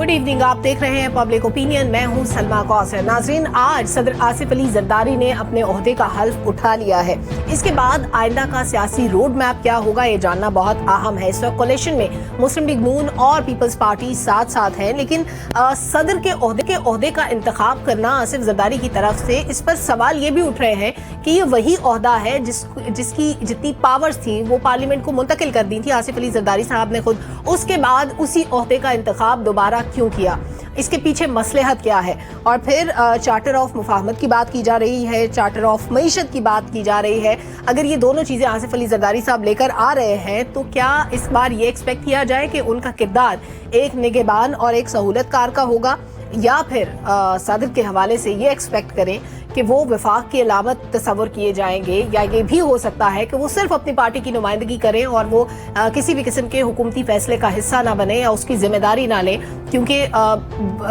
Good evening, आप देख रहे हैं पब्लिक ओपिनियन। मैं हूं सलमा कौसर। नाजरीन, आज सदर आसिफ अली जरदारी ने अपने ओहदे का हल्फ उठा लिया है। इसके बाद आइंदा का सियासी रोड मैप क्या होगा ये जानना बहुत अहम है। इस वक्त कोलिशन में मुस्लिम लीग नून और पीपल्स पार्टी साथ साथ है, लेकिन सदर के ओहदे का इंतखाब करना आसिफ जरदारी की तरफ से, इस पर सवाल ये भी उठ रहे हैं कि ये वही ओहदा है जिसकी जितनी पावर्स थी वो पार्लियामेंट को मुंतकिल कर दी थी आसिफ अली जरदारी साहब ने खुद। उसके बाद उसी ओहदे का इंतखाब दोबारा क्यों किया, इसके पीछे मसलहत क्या है। और फिर चार्टर ऑफ मुफाहमत की बात की जा रही है, चार्टर ऑफ मईशत की बात की जा रही है। अगर ये दोनों चीज़ें आसिफ अली जरदारी साहब लेकर आ रहे हैं तो क्या इस बार ये एक्सपेक्ट किया जाए कि उनका किरदार एक निगहबान और एक सहूलतकार का होगा, या फिर सदर के हवाले से ये एक्सपेक्ट करें कि वो वफाक की अलामत तस्वर किए जाएंगे, या ये भी हो सकता है कि वो सिर्फ अपनी पार्टी की नुमाइंदगी करें और वो किसी भी किस्म के हुकूमती फैसले का हिस्सा ना बने या उसकी जिम्मेदारी ना लें, क्योंकि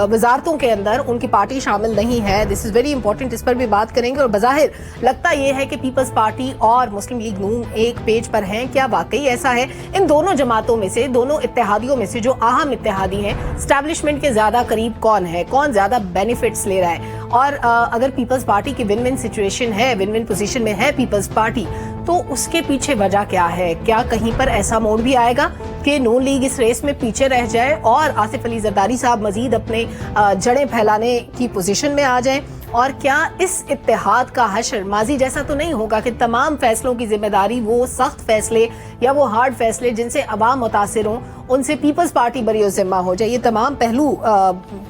वजारतों के अंदर उनकी पार्टी शामिल नहीं है। दिस इज़ वेरी इंपॉर्टेंट, इस पर भी बात करेंगे। और बज़ाहिर लगता ये है कि पीपल्स पार्टी और मुस्लिम लीग नून एक पेज पर हैं। क्या वाकई ऐसा है? इन दोनों जमातों में से, दोनों इत्तेहादियों में से जो अहम इत्तेहादी हैं, एस्टैब्लिशमेंट के ज़्यादा करीब कौन है, कौन ज़्यादा बेनिफिट्स ले रहा है? और अगर पीपल्स पार्टी की विन विन सिचुएशन है, विन विन पोजीशन में है पीपल्स पार्टी, तो उसके पीछे वजह क्या है? क्या कहीं पर ऐसा मोड़ भी आएगा कि नून लीग इस रेस में पीछे रह जाए और आसिफ अली जरदारी साहब मजीद अपने जड़ें फैलाने की पोजीशन में आ जाएं? और क्या इस इत्तेहाद का हशर माजी जैसा तो नहीं होगा कि तमाम फैसलों की जिम्मेदारी, वो सख्त फैसले या वो हार्ड फैसले जिनसे अवाम मुतासिर हों, उनसे पीपल्स पार्टी बरी ज़िम्मा हो जाए? ये तमाम पहलू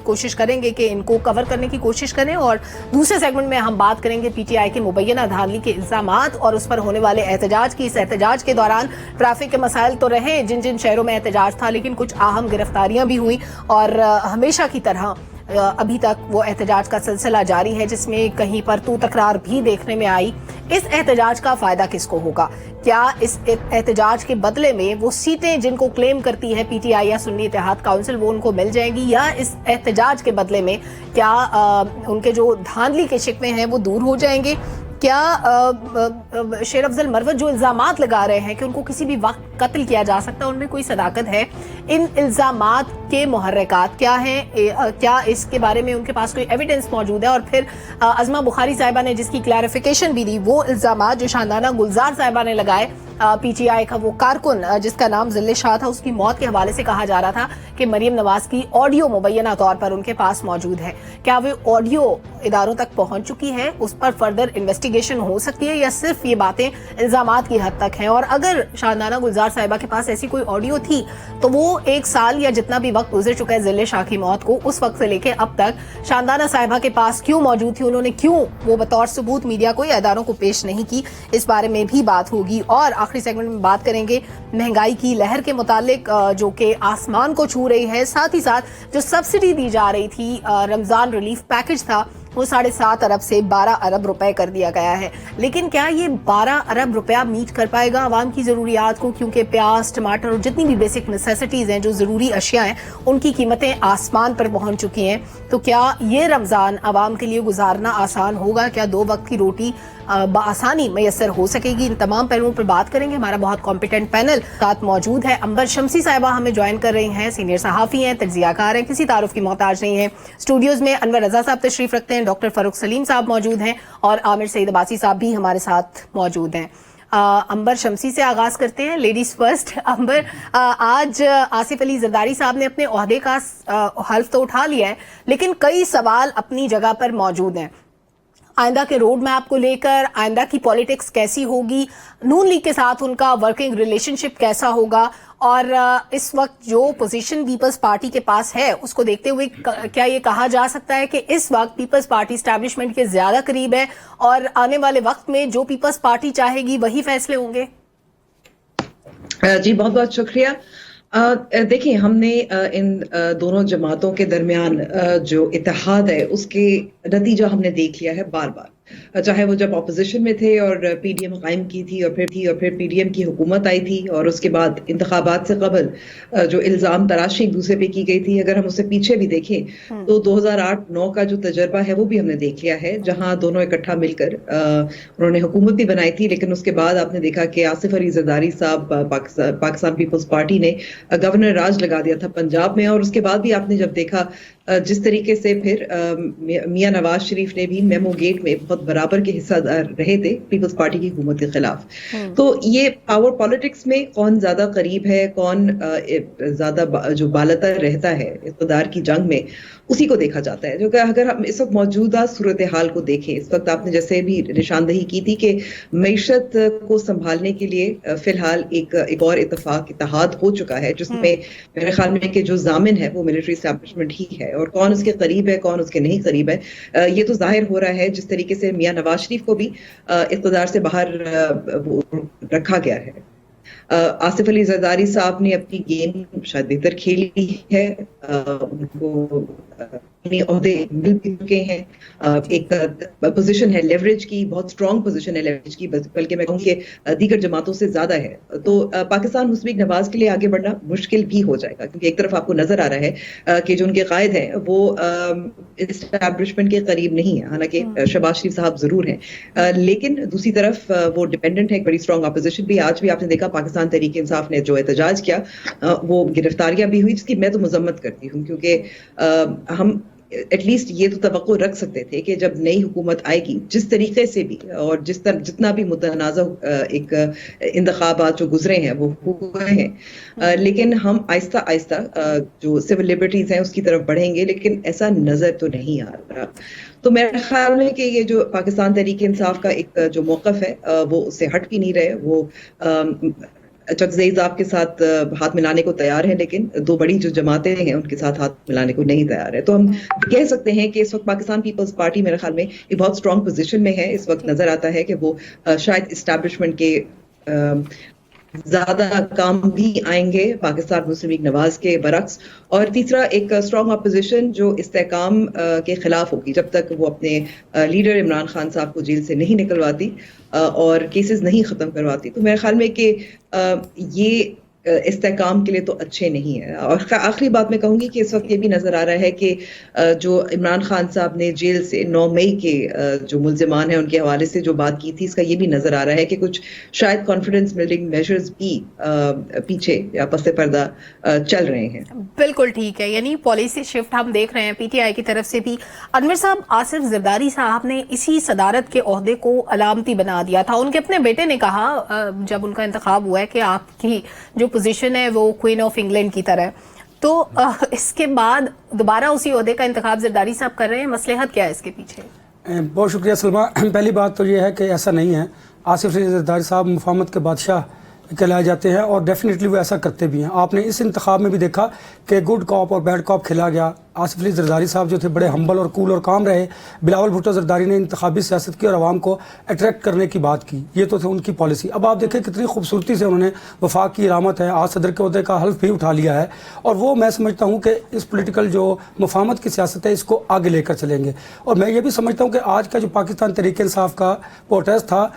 कोशिश करेंगे कि इनको कवर करने की कोशिश करें। और दूसरे सेगमेंट में हम बात करेंगे पीटीआई के मुबैना धांधली के इल्ज़ामात और उस पर होने वाले एहतजाज की। इस एहतजाज के दौरान ट्रैफिक के मसाइल तो रहे, जिन जिन शहरों में एहतजाज था, लेकिन कुछ अहम गिरफ्तारियां भी हुई और हमेशा की तरह अभी तक वो एहतजाज का सिलसिला जारी है, जिसमें कहीं पर तू तकरार भी देखने में आई। इस एहतजाज का फायदा किसको होगा? क्या इस एहतजाज के बदले में वो सीटें जिनको क्लेम करती है पीटीआई या सुन्नी इत्तेहाद काउंसिल वो उनको मिल जाएंगी, या इस एहतजाज के बदले में क्या उनके जो धांधली के शिकवे हैं वो दूर हो जाएंगे? क्या शेर अफजल मरवत जो इल्ज़ामात लगा रहे हैं कि उनको किसी भी वक्त कत्ल किया जा सकता है, उनमें कोई सदाकत है? इन इल्ज़ामात के मुहर्रिकात क्या हैं? क्या इसके बारे में उनके पास कोई एविडेंस मौजूद है? और फिर अज़मा बुखारी साहिबा ने जिसकी क्लैरिफिकेशन भी दी, वो इल्ज़ामात जो शाहनाना गुलजार साहिबा ने लगाए, पीटीआई का वो कारकुन जिसका नाम जिले शाह था, उसकी मौत के हवाले से कहा जा रहा था कि मरियम नवाज की ऑडियो मुबैना तौर पर उनके पास मौजूद है। क्या वो ऑडियो इदारों तक पहुंच चुकी है? उस पर फर्दर इन्वेस्टिगेशन हो सकती है, या सिर्फ ये बातें इल्जामात की हद तक हैं? और अगर शाहनाना गुलजार साहिबा के पास ऐसी कोई ऑडियो थी तो वो 1 साल या जितना भी वक्त गुजर चुका है जिले शाह की मौत को, उस वक्त से लेकर अब तक शाहनाना साहिबा के पास क्यों मौजूद थी? उन्होंने क्यों वो बतौर सबूत मीडिया को या इदारों को पेश नहीं की? इस बारे में भी बात होगी। और आखिरी सेगमेंट में बात करेंगे महंगाई की लहर के मुतालिक, जो कि आसमान को छू रही है। साथ ही साथ जो सब्सिडी दी जा रही थी, रमजान रिलीफ पैकेज था, वो 7.5 अरब से 12 अरब रुपए कर दिया गया है। लेकिन क्या ये 12 अरब रुपया मीट कर पाएगा आवाम की ज़रूरियात को? क्योंकि प्याज, टमाटर और जितनी भी बेसिक नेसेसिटीज़ हैं, जो ज़रूरी अशिया हैं, उनकी कीमतें आसमान पर पहुंच चुकी हैं। तो क्या ये रमज़ान आवाम के लिए गुजारना आसान होगा? क्या 2 वक्त की रोटी बआसानी मैसर हो सकेगी? इन तमाम पहलुओं पर बात करेंगे। हमारा बहुत कॉम्पिटेंट पैनल साथ मौजूद है। अंबर शमसी साहिबा हमें ज्वाइन कर रही हैं, सीनियर सहाफ़ी हैं, तज्ज़ियाकार हैं, किसी तारुफ की मोहताज नहीं है। स्टूडियोज़ में अनवर रज़ा साहब तशरीफ़ रखते हैं, डॉक्टर फ़ारूक सलीम साहब मौजूद हैं और आमिर सईद अब्बासी साहब भी हमारे साथ मौजूद हैं। अंबर शमसी से आगाज़ करते हैं, लेडीज़ फर्स्ट। अंबर, आज आसिफ अली जरदारी साहब ने अपने ओहदे का हल्फ तो उठा लिया है, लेकिन कई सवाल अपनी जगह पर मौजूद हैं। आइंदा के रोड मैप को लेकर, आइंदा की पॉलिटिक्स कैसी होगी, नून लीग के साथ उनका वर्किंग रिलेशनशिप कैसा होगा, और इस वक्त जो पोजीशन पीपल्स पार्टी के पास है उसको देखते हुए क्या ये कहा जा सकता है कि इस वक्त पीपल्स पार्टी एस्टैब्लिशमेंट के ज्यादा करीब है और आने वाले वक्त में जो पीपल्स पार्टी चाहेगी वही फैसले होंगे? जी, बहुत बहुत शुक्रिया। देखिए, हमने इन दोनों जमातों के दरमियान जो इत्तेहाद है उसके नतीजा हमने देख लिया है बार बार, चाहे वो जब अपोजिशन में थे और पीडीएम कायम की थी और फिर पीडीएम की हुकूमत आई थी और उसके बाद इंतखाबात से कबल जो इल्ज़ाम तराशी एक दूसरे पे की गई थी, अगर हम उससे पीछे भी देखें तो 2008-9 का जो तजर्बा है वो भी हमने देख लिया है, जहां दोनों इकट्ठा मिलकर उन्होंने हुकूमत भी बनाई थी, लेकिन उसके बाद आपने देखा कि आसिफ अली जरदारी साहब पाकिस्तान पीपल्स पार्टी ने गवर्नर राज लगा दिया था पंजाब में, और उसके बाद भी आपने जब देखा जिस तरीके से फिर मियां नवाज शरीफ ने भी मेमो गेट में बहुत बराबर के हिस्सादार रहे थे पीपल्स पार्टी की हुकूमत के खिलाफ। तो ये पावर पॉलिटिक्स में कौन ज्यादा करीब है, कौन ज्यादा जो बालतर रहता है इक़्तिदार की जंग में, उसी को देखा जाता है। जो कि अगर हम इस वक्त मौजूदा सूरत हाल को देखें, इस वक्त आपने जैसे भी निशानदही की थी कि मईशत को संभालने के लिए फिलहाल एक और इत्तेहाद हो चुका है, जिसमें मेरे ख्याल में कि जो जामिन है वो मिलिट्री एस्टैब्लिशमेंट ही है, और कौन उसके करीब है कौन उसके नहीं करीब है ये तो जाहिर हो रहा है जिस तरीके से मियां नवाज शरीफ को भी इक़्तिदार से बाहर रखा गया है। आसिफ अली जरदारी साहब ने अपनी गेम शायद बेहतर खेली है, उनको अपने ओहदे मिल भी चुके हैं, एक पोजीशन है लेवरेज की, बहुत स्ट्रॉन्ग पोजीशन है लेवरेज की, बल्कि मैं कहूँ कि दीगर जमातों से ज्यादा है। तो पाकिस्तान मुस्लिम लीग नवाज के लिए आगे बढ़ना मुश्किल भी हो जाएगा, क्योंकि एक तरफ आपको नजर आ रहा है कि जो उनके कायद हैं वो एस्टैब्लिशमेंट के करीब नहीं है, हालांकि शहबाज शरीफ साहब जरूर हैं, लेकिन दूसरी तरफ वो डिपेंडेंट है, एक बड़ी स्ट्रॉन्ग अपोजिशन भी। आज भी आपने देखा पाकिस्तान तहरीक इंसाफ ने जो एहतजाज किया वो गिरफ्तारियां भी हुई, जिसकी मैं तो मजम्मत करती हूँ, क्योंकि हम एटलीस्ट ये तो तवक्को रख सकते थे कि जब नई हुकूमत आएगी, जिस तरीके से भी और जितना भी मुतनाज़ा एक इंतखाबात जो गुजरे हैं वो हुए हैं, लेकिन हम आहिस्ता आहिस्ता जो सिविल लिबर्टीज हैं उसकी तरफ बढ़ेंगे, लेकिन ऐसा नजर तो नहीं आ रहा। तो मेरे ख्याल में कि ये जो पाकिस्तान तहरीक इंसाफ का एक जो मौक़िफ़ है वो उससे हट भी नहीं रहे, वो चकज़ई साहब के साथ हाथ मिलाने को तैयार है, लेकिन दो बड़ी जो जमातें हैं उनके साथ हाथ मिलाने को नहीं तैयार है। तो हम कह सकते हैं कि इस वक्त पाकिस्तान पीपल्स पार्टी मेरे ख्याल में एक बहुत स्ट्रॉन्ग पोजीशन में है। इस वक्त नजर आता है कि वो शायद इस्टेब्लिशमेंट के ज्यादा काम भी आएंगे पाकिस्तान मुस्लिम लीग नवाज के बरक्स। और तीसरा एक स्ट्रॉन्ग अपोजिशन जो इस्तेहकाम के खिलाफ होगी, जब तक वो अपने लीडर इमरान खान साहब को जेल से नहीं निकलवाती और केसेस नहीं खत्म करवाती, तो मेरे ख्याल में कि ये इस्तेहकाम के लिए तो अच्छे नहीं है। और आखिरी बात मैं कहूंगी कि इस वक्त ये भी नजर आ रहा है कि जो इमरान खान साहब ने जेल से 9 मई के जो मुल्जिमान हैं उनके हवाले से जो बात की थी, इसका ये भी नजर आ रहा है कि कुछ शायद कॉन्फिडेंस बिल्डिंग मेजर्स भी पीछे या पस्ते पर्दा चल रहे हैं। बिल्कुल ठीक है, यानी पॉलिसी शिफ्ट हम देख रहे हैं पीटीआई की तरफ से भी। अनवर साहब, आसिफ जरदारी साहब ने इसी सदारत के ओहदे को अलामती बना दिया था। उनके अपने बेटे ने कहा जब उनका इंतखाब हुआ है कि आपकी जो पोजीशन है वो क्वीन ऑफ इंग्लैंड की तरह, तो इसके बाद दोबारा उसी ओहदे का इंतखाब जरदारी साहब कर रहे हैं। मसलहत क्या है इसके पीछे? बहुत शुक्रिया सलमा। पहली बात तो ये है कि ऐसा नहीं है, आसिफ अली जरदारी साहब मुफाहमत के बादशाह कहलाए जाते हैं और डेफिनेटली वो ऐसा करते भी हैं। आपने इस इंतखाब में भी देखा कि गुड कॉप और बैड कॉप खेला गया। आसिफ अली जरदारी साहब जो थे बड़े हम्बल और कूल और काम रहे। बिलावल भुट्टो जरदारी ने इंतखाबी सियासत की और आवाम को अट्रैक्ट करने की बात की, ये तो थे उनकी पॉलिसी। अब आप देखें कितनी खूबसूरती से उन्होंने वफाक की इरामत है, आज सदर के ओहदे का हल्फ भी उठा लिया है, और वो मैं समझता हूँ कि इस पॉलिटिकल जो मुफाहमत की सियासत है इसको आगे लेकर चलेंगे। और मैं ये भी समझता हूँ कि आज का जो पाकिस्तान तहरीक इंसाफ का प्रोटेस्ट था,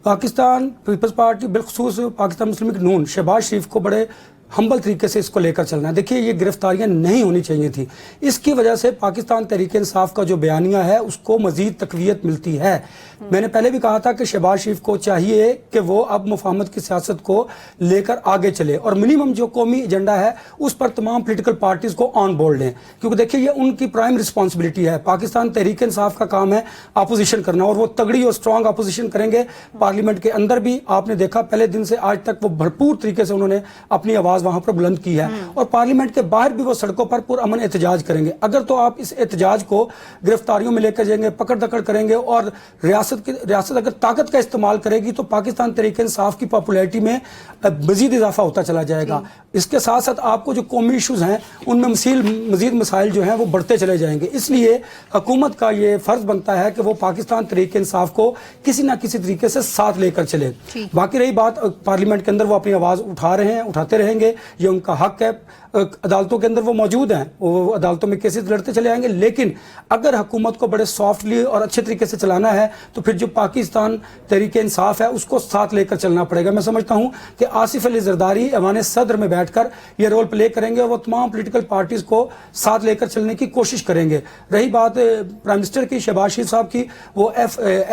पाकिस्तान पीपल्स पार्टी बिलखसूस पाकिस्तान मुस्लिम लीग नून शहबाज शरीफ को बड़े हम्बल तरीके से इसको लेकर चलना है। देखिए ये गिरफ्तारियां नहीं होनी चाहिए थी, इसकी वजह से पाकिस्तान तहरीक इंसाफ का जो बयानिया है उसको मजीद तकवीयत मिलती है। मैंने पहले भी कहा था कि शहबाज शरीफ को चाहिए कि वो अब मुफाहमत की सियासत को लेकर आगे चले और मिनिमम जो कौमी एजेंडा है उस पर तमाम पोलिटिकल पार्टीज को ऑन बोर्ड लें, क्योंकि देखिए ये उनकी प्राइम रिस्पॉन्सिबिलिटी है। पाकिस्तान तहरीक इंसाफ का काम है अपोजिशन करना, और वो तगड़ी और स्ट्रॉन्ग अपोजिशन करेंगे। पार्लियामेंट के अंदर भी आपने देखा पहले दिन से आज तक वो भरपूर तरीके से उन्होंने अपनी आवाज वहां पर बुलंद की है, और पार्लियामेंट के बाहर भी वो सड़कों पर पुरअमन एहतजाज करेंगे। अगर तो आप इस एहतजाज को गिरफ्तारियों में लेकर जाएंगे, पकड़ दकड़ करेंगे और रियासत अगर ताकत का इस्तेमाल करेगी तो पाकिस्तान तहरीक इंसाफ की पॉपुलैरिटी में मजीद इजाफा होता चला जाएगा। इसके साथ साथ आपको जो कौमी इशूज हैं उनमें मजीद मसाइल जो हैं वो बढ़ते चले जाएंगे। इसलिए हुकूमत का ये फर्ज बनता है कि वो पाकिस्तान तहरीक इंसाफ को किसी ना किसी तरीके से साथ लेकर चले। बाकी रही बात पार्लियामेंट के अंदर वो अपनी आवाज उठा रहे हैं, उठाते रहेंगे। जाएंगे, ये उनका हक है, अदालतों के अंदर वो मौजूद हैं, वो अदालतों में केसेस लड़ते चले आएंगे। लेकिन अगर हुकूमत को बड़े सॉफ्टली और अच्छे तरीके से चलाना है तो फिर जो पाकिस्तान तहरीक इंसाफ है उसको साथ लेकर चलना पड़ेगा। मैं समझता हूं कि आसिफ अली जरदारी ऐवान सदर में बैठकर ये रोल प्ले करेंगे और वो तमाम पॉलिटिकल पार्टीज को साथ लेकर चलने की कोशिश करेंगे। रही बात प्राइम मिनिस्टर की, शहबाज शरीफ साहब की, वो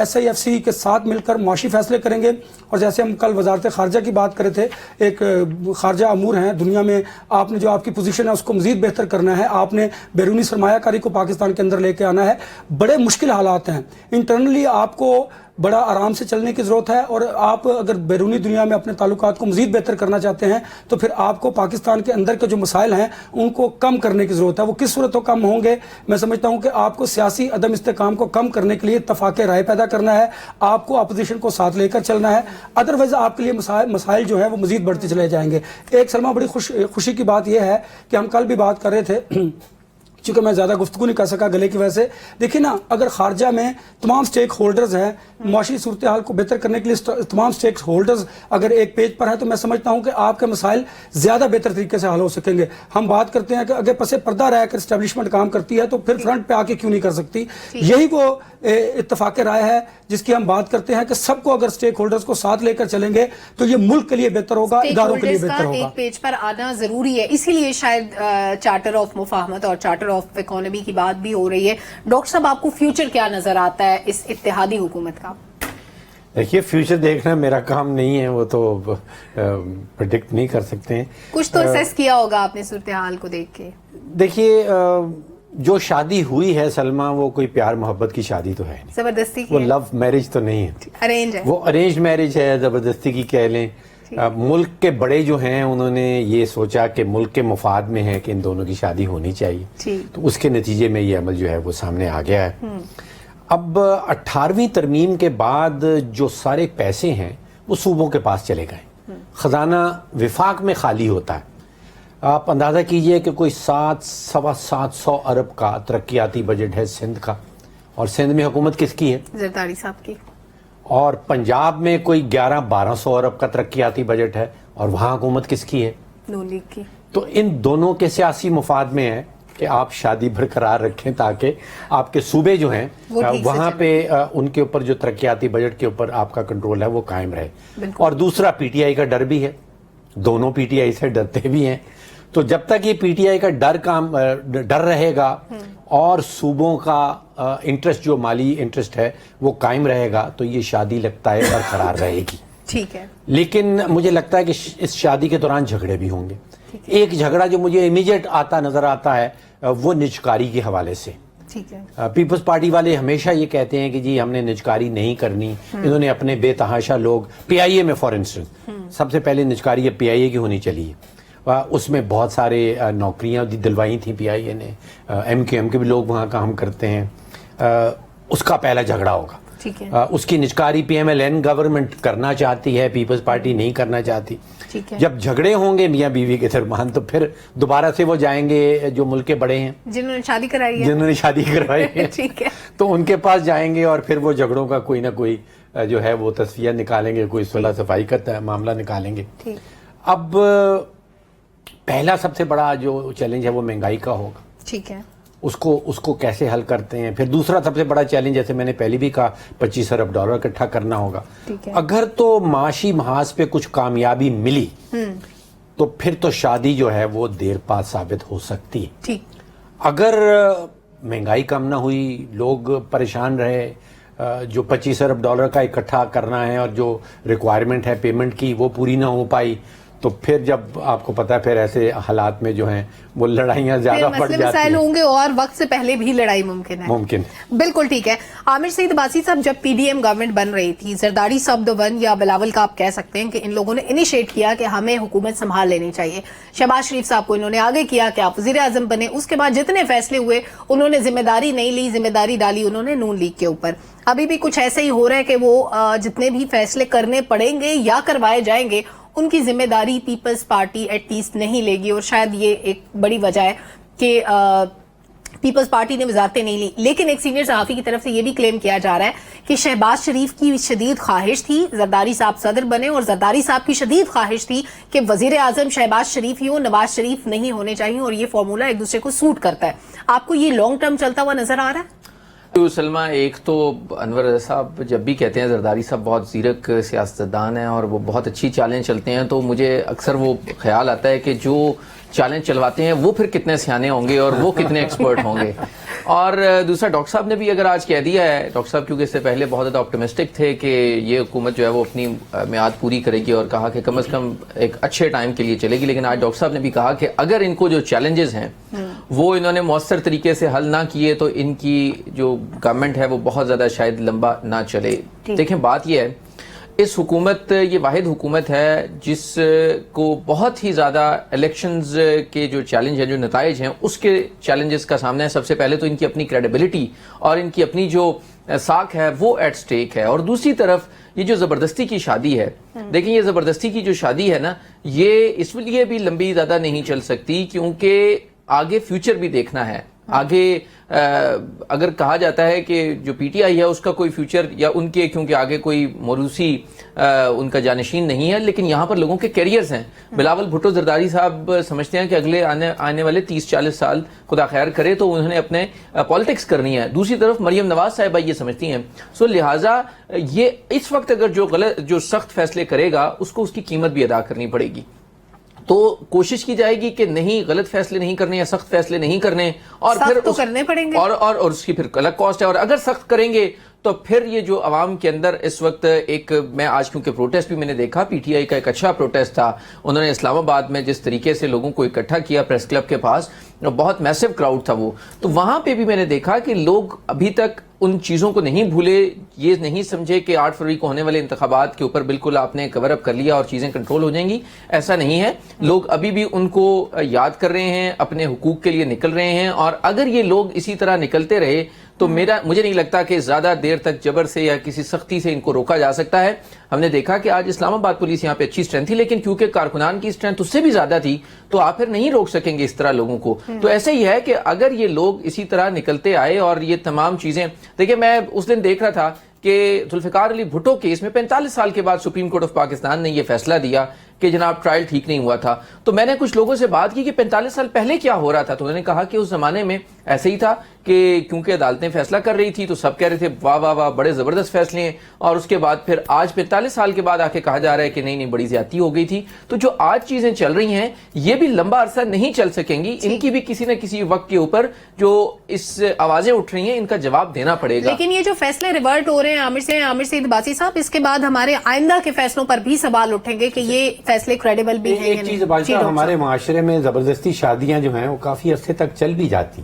SIFC के साथ मिलकर मुआशी फैसले करेंगे। और जैसे हम कल वजारत खारजा की बात करे थे, एक खारजा अमूर हैं दुनिया में, आपने जो आपकी पोजीशन है उसको मजीद बेहतर करना है, आपने बैरूनी सरमायाकारी को पाकिस्तान के अंदर लेके आना है। बड़े मुश्किल हालात हैं, इंटरनली आपको बड़ा आराम से चलने की जरूरत है, और आप अगर बैरूनी दुनिया में अपने ताल्लुकात को मजीद बेहतर करना चाहते हैं तो फिर आपको पाकिस्तान के अंदर के जो मसाइल हैं उनको कम करने की जरूरत है। वो किस सूरत कम होंगे? मैं समझता हूं कि आपको सियासी अदम इस्तेकाम को कम करने के लिए इत्तफाक राय पैदा करना है, आपको अपोजिशन को साथ लेकर चलना है, अदरवाइज आपके लिए मसाइल जो है वो मजीद बढ़ते चले जाएंगे। एक सलमा बड़ी खुशी की बात यह है कि हम कल भी बात कर रहे थे, चूंकि मैं ज्यादा गुफ्तगू नहीं कर सका गले की वजह से, देखिए ना, अगर खारजा में तमाम स्टेक होल्डर्स हैं, मुआशी सूरत हाल को बेहतर करने के लिए तमाम स्टेक होल्डर्स अगर एक पेज पर है तो मैं समझता हूं कि आपके मसाइल ज्यादा बेहतर तरीके से हल हो सकेंगे। हम बात करते हैं कि अगर पसे पर्दा रहकर एस्टेब्लिशमेंट काम करती है तो फिर फ्रंट पे आके क्यों नहीं कर सकती? यही वो इत्तफाक राय है जिसकी हम बात करते हैं कि सबको अगर स्टेक होल्डर्स को साथ लेकर चलेंगे तो ये मुल्क के लिए बेहतर होगा, इदारों के लिए बेहतर होगा। एक पेज पर आना जरूरी है, इसीलिए शायद चार्टर ऑफ मुफाहमत और चार्टर ऑफ इकोनॉमी की बात भी हो रही है। डॉक्टर साहब, आपको फ्यूचर क्या नजर आता है इस इत्तेहादी हुकूमत का? देखिए, फ्यूचर देखना मेरा काम नहीं है, वो तो प्रेडिक्ट नहीं कर सकते हैं। कुछ तो असेस किया होगा आपने सूरत हाल को देख के। देखिए, जो शादी हुई है सलमा, वो कोई प्यार मोहब्बत की शादी तो है नहीं, जबरदस्ती की वो है। लव मैरिज तो नहीं है, अरेंज है, वो अरेंज मैरिज है, जबरदस्ती की कह लें। मुल्क के बड़े जो हैं उन्होंने ये सोचा कि मुल्क के मुफाद में है कि इन दोनों की शादी होनी चाहिए, तो उसके नतीजे में ये अमल जो है वो सामने आ गया है। अब 18वीं तरमीम के बाद जो सारे पैसे हैं वो सूबों के पास चले गए, खजाना विफाक में खाली होता है। आप अंदाज़ा कीजिए कि कोई 700 अरब का तरक्याती बजट है सिंध का, और सिंध में हुकूमत किसकी है? जरदारी साहब की। और पंजाब में कोई 1100-1200 अरब का तरक्याती बजट है, और वहाँ हुकूमत किसकी है? नून लीग की। तो इन दोनों के सियासी मुफाद में है कि आप शादी बरकरार रखें ताकि आपके सूबे जो हैं वहाँ पे उनके ऊपर जो तरक्याती बजट के ऊपर आपका कंट्रोल है वो कायम रहे। और दूसरा, PTI का डर भी है, दोनों PTI से डरते भी हैं। तो जब तक ये PTI का डर रहेगा और सूबों का इंटरेस्ट, जो माली इंटरेस्ट है, वो कायम रहेगा, तो ये शादी लगता है बरकरार रहेगी। ठीक है। लेकिन मुझे लगता है कि इस शादी के दौरान झगड़े भी होंगे। एक झगड़ा जो मुझे इमीडिएट आता नजर आता है वो निजकारी के हवाले से। ठीक है। पीपल्स पार्टी वाले हमेशा ये कहते हैं कि जी हमने निजकारी नहीं करनी, इन्होंने अपने बेतहाशा लोग, PIA में फॉर इंस्टेंस सबसे पहले निजकारी PIA की होनी चाहिए, उसमें बहुत सारे नौकरियां दिलवाई थी PIA ने, MQM के भी लोग वहाँ काम करते हैं, उसका पहला झगड़ा होगा। ठीक है। उसकी निजकारी PMLN गवर्नमेंट करना चाहती है, पीपल्स पार्टी नहीं करना चाहती। ठीक है। जब झगड़े होंगे मियाँ बीवी के दरमियान तो फिर दोबारा से वो जाएंगे जो मुल्क के बड़े हैं, जिन्होंने शादी कराई है, जिन्होंने शादी करवाई है ठीक है, तो उनके पास जाएंगे और फिर वो झगड़ों का कोई ना कोई जो है वो तस्वीर निकालेंगे, कोई सुलह सफाई का मामला निकालेंगे। अब पहला सबसे बड़ा जो चैलेंज है वो महंगाई का होगा। ठीक है। उसको कैसे हल करते हैं। फिर दूसरा सबसे बड़ा चैलेंज, जैसे मैंने पहले भी कहा, $25 अरब इकट्ठा करना होगा। अगर तो माशी महाज पे कुछ कामयाबी मिली तो फिर तो शादी जो है वो देर पास साबित हो सकती है। ठीक। अगर महंगाई कम ना हुई, लोग परेशान रहे, जो $25 अरब का इकट्ठा करना है और जो रिक्वायरमेंट है पेमेंट की वो पूरी ना हो पाई, तो फिर जब आपको पता है फिर ऐसे हालात में जो हैं वो लड़ाइयाँ ज्यादा बढ़ जाती हैं होंगे और वक्त से पहले भी लड़ाई मुमकिन है। बिल्कुल ठीक है। आमिर सईद अब्बासी साहब, जब PDM गवर्नमेंट बन रही थी, जरदारी साहब द वन या बिलावल का आप कह सकते हैं कि इन लोगों ने इनिशिएट किया कि हमें हुकूमत संभाल लेनी चाहिए। शहबाज शरीफ साहब को इन्होंने आगे किया कि आप वजीर आजम बने। उसके बाद जितने फैसले हुए उन्होंने जिम्मेदारी नहीं ली, जिम्मेदारी डाली उन्होंने नून लीग के ऊपर। अभी भी कुछ ऐसे ही हो रहा है कि वो जितने भी फैसले करने पड़ेंगे या करवाए जाएंगे उनकी जिम्मेदारी पीपल्स पार्टी एटलीस्ट नहीं लेगी, और शायद ये एक बड़ी वजह है कि پیپلز پارٹی نے وزارتیں نہیں لی، لیکن ایک سینئر صحافی کی طرف سے یہ بھی کلیم کیا جا رہا ہے کہ شہباز شریف کی شدید خواہش تھی زرداری صاحب صدر بنے، اور زرداری صاحب کی شدید خواہش تھی کہ وزیر اعظم شہباز شریف ہی ہو، نواز شریف نہیں ہونے چاہیے، اور یہ فارمولا ایک دوسرے کو سوٹ کرتا ہے. آپ کو یہ لانگ ٹرم چلتا ہوا نظر آ رہا ہے؟ سلمہ، ایک تو انور رضا صاحب جب بھی کہتے ہیں زرداری صاحب بہت زیرک سیاستدان ہیں اور وہ بہت اچھی چالیں چلتے ہیں، تو مجھے اکثر وہ خیال آتا ہے کہ جو چالیں چلواتے ہیں وہ پھر کتنے سیانے ہوں گے اور وہ کتنے ایکسپرٹ ہوں گے. اور دوسرا ڈاکٹر صاحب نے بھی اگر آج کہہ دیا ہے، ڈاکٹر صاحب کیونکہ اس سے پہلے بہت زیادہ آپٹیمسٹک تھے کہ یہ حکومت جو ہے وہ اپنی میعاد پوری کرے گی اور کہا کہ کم از کم ایک اچھے ٹائم کے لیے چلے گی، لیکن آج ڈاکٹر صاحب نے بھی کہا کہ اگر ان کو جو چیلنجز ہیں وہ انہوں نے مؤثر طریقے سے حل نہ کیے تو ان کی جو گورنمنٹ ہے وہ بہت زیادہ شاید لمبا نہ چلے. دیکھیں بات یہ ہے، اس حکومت یہ واحد حکومت ہے جس کو بہت ہی زیادہ الیکشنز کے جو چیلنج ہیں، جو نتائج ہیں، اس کے چیلنجز کا سامنا ہے. سب سے پہلے تو ان کی اپنی کریڈیبلٹی اور ان کی اپنی جو ساکھ ہے وہ ایٹ سٹیک ہے، اور دوسری طرف یہ جو زبردستی کی شادی ہے، دیکھیں یہ زبردستی کی جو شادی ہے نا، یہ اس لیے بھی لمبی زیادہ نہیں چل سکتی کیونکہ آگے فیوچر بھی دیکھنا ہے. آگے اگر کہا جاتا ہے کہ جو پی ٹی آئی ہے اس کا کوئی فیوچر یا ان کے کیونکہ آگے کوئی موروثی ان کا جانشین نہیں ہے، لیکن یہاں پر لوگوں کے کیریئرز ہیں. بلاول بھٹو زرداری صاحب سمجھتے ہیں کہ اگلے آنے والے 30-40 سال خدا خیر کرے تو انہوں نے اپنے پالیٹکس کرنی ہے. دوسری طرف مریم نواز صاحبہ یہ سمجھتی ہیں. سو لہٰذا یہ اس وقت اگر جو سخت فیصلے کرے گا اس کو اس کی قیمت بھی ادا کرنی پڑے گی. تو کوشش کی جائے گی کہ نہیں غلط فیصلے نہیں کرنے یا سخت فیصلے نہیں کرنے، اور پھر تو کرنے پڑیں گے، اور اس کی پھر الگ کاسٹ ہے. اور اگر سخت کریں گے تو پھر یہ جو عوام کے اندر اس وقت ایک، میں آج کیونکہ پروٹیسٹ بھی میں نے دیکھا، پی ٹی آئی کا ایک اچھا پروٹیسٹ تھا. انہوں نے اسلام آباد میں جس طریقے سے لوگوں کو اکٹھا کیا پریس کلب کے پاس، بہت میسو کراؤڈ تھا وہ. تو وہاں پہ بھی میں نے دیکھا کہ لوگ ابھی تک ان چیزوں کو نہیں بھولے، یہ نہیں سمجھے کہ 8 فروری کو ہونے والے انتخابات کے اوپر بالکل آپ نے کور اپ کر لیا اور چیزیں کنٹرول ہو جائیں گی. ایسا نہیں ہے، لوگ ابھی بھی ان کو یاد کر رہے ہیں، اپنے حقوق کے لیے نکل رہے ہیں. اور اگر یہ لوگ اسی طرح نکلتے رہے تو مجھے نہیں لگتا کہ زیادہ دیر تک جبر سے یا کسی سختی سے ان کو روکا جا سکتا ہے. ہم نے دیکھا کہ آج اسلام آباد پولیس یہاں پہ اچھی اسٹرینتھ تھی، لیکن کیونکہ کارکنان کی اسٹرینتھ اس سے بھی زیادہ تھی تو آپ پھر نہیں روک سکیں گے اس طرح لوگوں کو. تو ایسے ہی ہے کہ اگر یہ لوگ اسی طرح نکلتے آئے اور یہ تمام چیزیں، دیکھیں میں اس دن دیکھ رہا تھا کہ ذوالفقار علی بھٹو کیس میں 45 سال کے بعد سپریم کورٹ آف پاکستان نے یہ فیصلہ دیا کہ جناب ٹرائل ٹھیک نہیں ہوا تھا. تو میں نے کچھ لوگوں سے بات کی کہ 45 سال پہلے کیا ہو رہا تھا، تو انہوں نے کہا کہ اس زمانے میں ایسے ہی تھا کہ کیونکہ عدالتیں فیصلہ کر رہی تھی تو سب کہہ رہے تھے واہ واہ واہ بڑے زبردست فیصلے ہیں، اور اس کے بعد پھر آج 45 سال کے بعد آ کے کہا جا رہا ہے کہ نہیں بڑی زیادتی ہو گئی تھی. تو جو آج چیزیں چل رہی ہیں یہ بھی لمبا عرصہ نہیں چل سکیں گی، ان کی بھی کسی نہ کسی وقت کے اوپر جو اس آوازیں اٹھ رہی ہیں ان کا جواب دینا پڑے گا. لیکن یہ جو فیصلے ریورٹ ہو رہے ہیں عامر سعید عباسی صاحب، اس کے بعد ہمارے آئندہ کے فیصلوں پر بھی سوال اٹھیں گے کہ یہ فیصلے کریڈیبل بھی ہیں. ایک چیز ہمارے معاشرے میں زبردستی شادیاں جو ہیں وہ کافی عرصے تک چل بھی جاتی.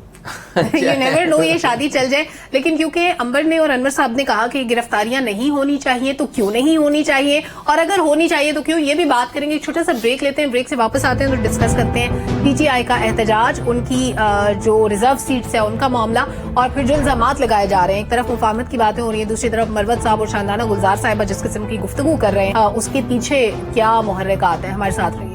یہ نیور نو یہ شادی چل جائے، لیکن کیونکہ انور نے اور انور صاحب نے کہا کہ گرفتاریاں نہیں ہونی چاہیے تو کیوں نہیں ہونی چاہیے، اور اگر ہونی چاہیے تو کیوں، یہ بھی بات کریں گے. ایک چھوٹا سا بریک لیتے ہیں، بریک سے واپس آتے ہیں تو ڈسکس کرتے ہیں پی ٹی آئی کا احتجاج، ان کی جو ریزرو سیٹس ہے ان کا معاملہ، اور پھر جو الزامات لگائے جا رہے ہیں. ایک طرف مفاہمت کی باتیں ہو رہی ہیں، دوسری طرف مروت صاحب اور شاندانہ گلزار صاحبہ جس قسم کی گفتگو کر رہے ہیں، اس کے پیچھے کیا محرکات ہیں. ہمارے ساتھ رہیے.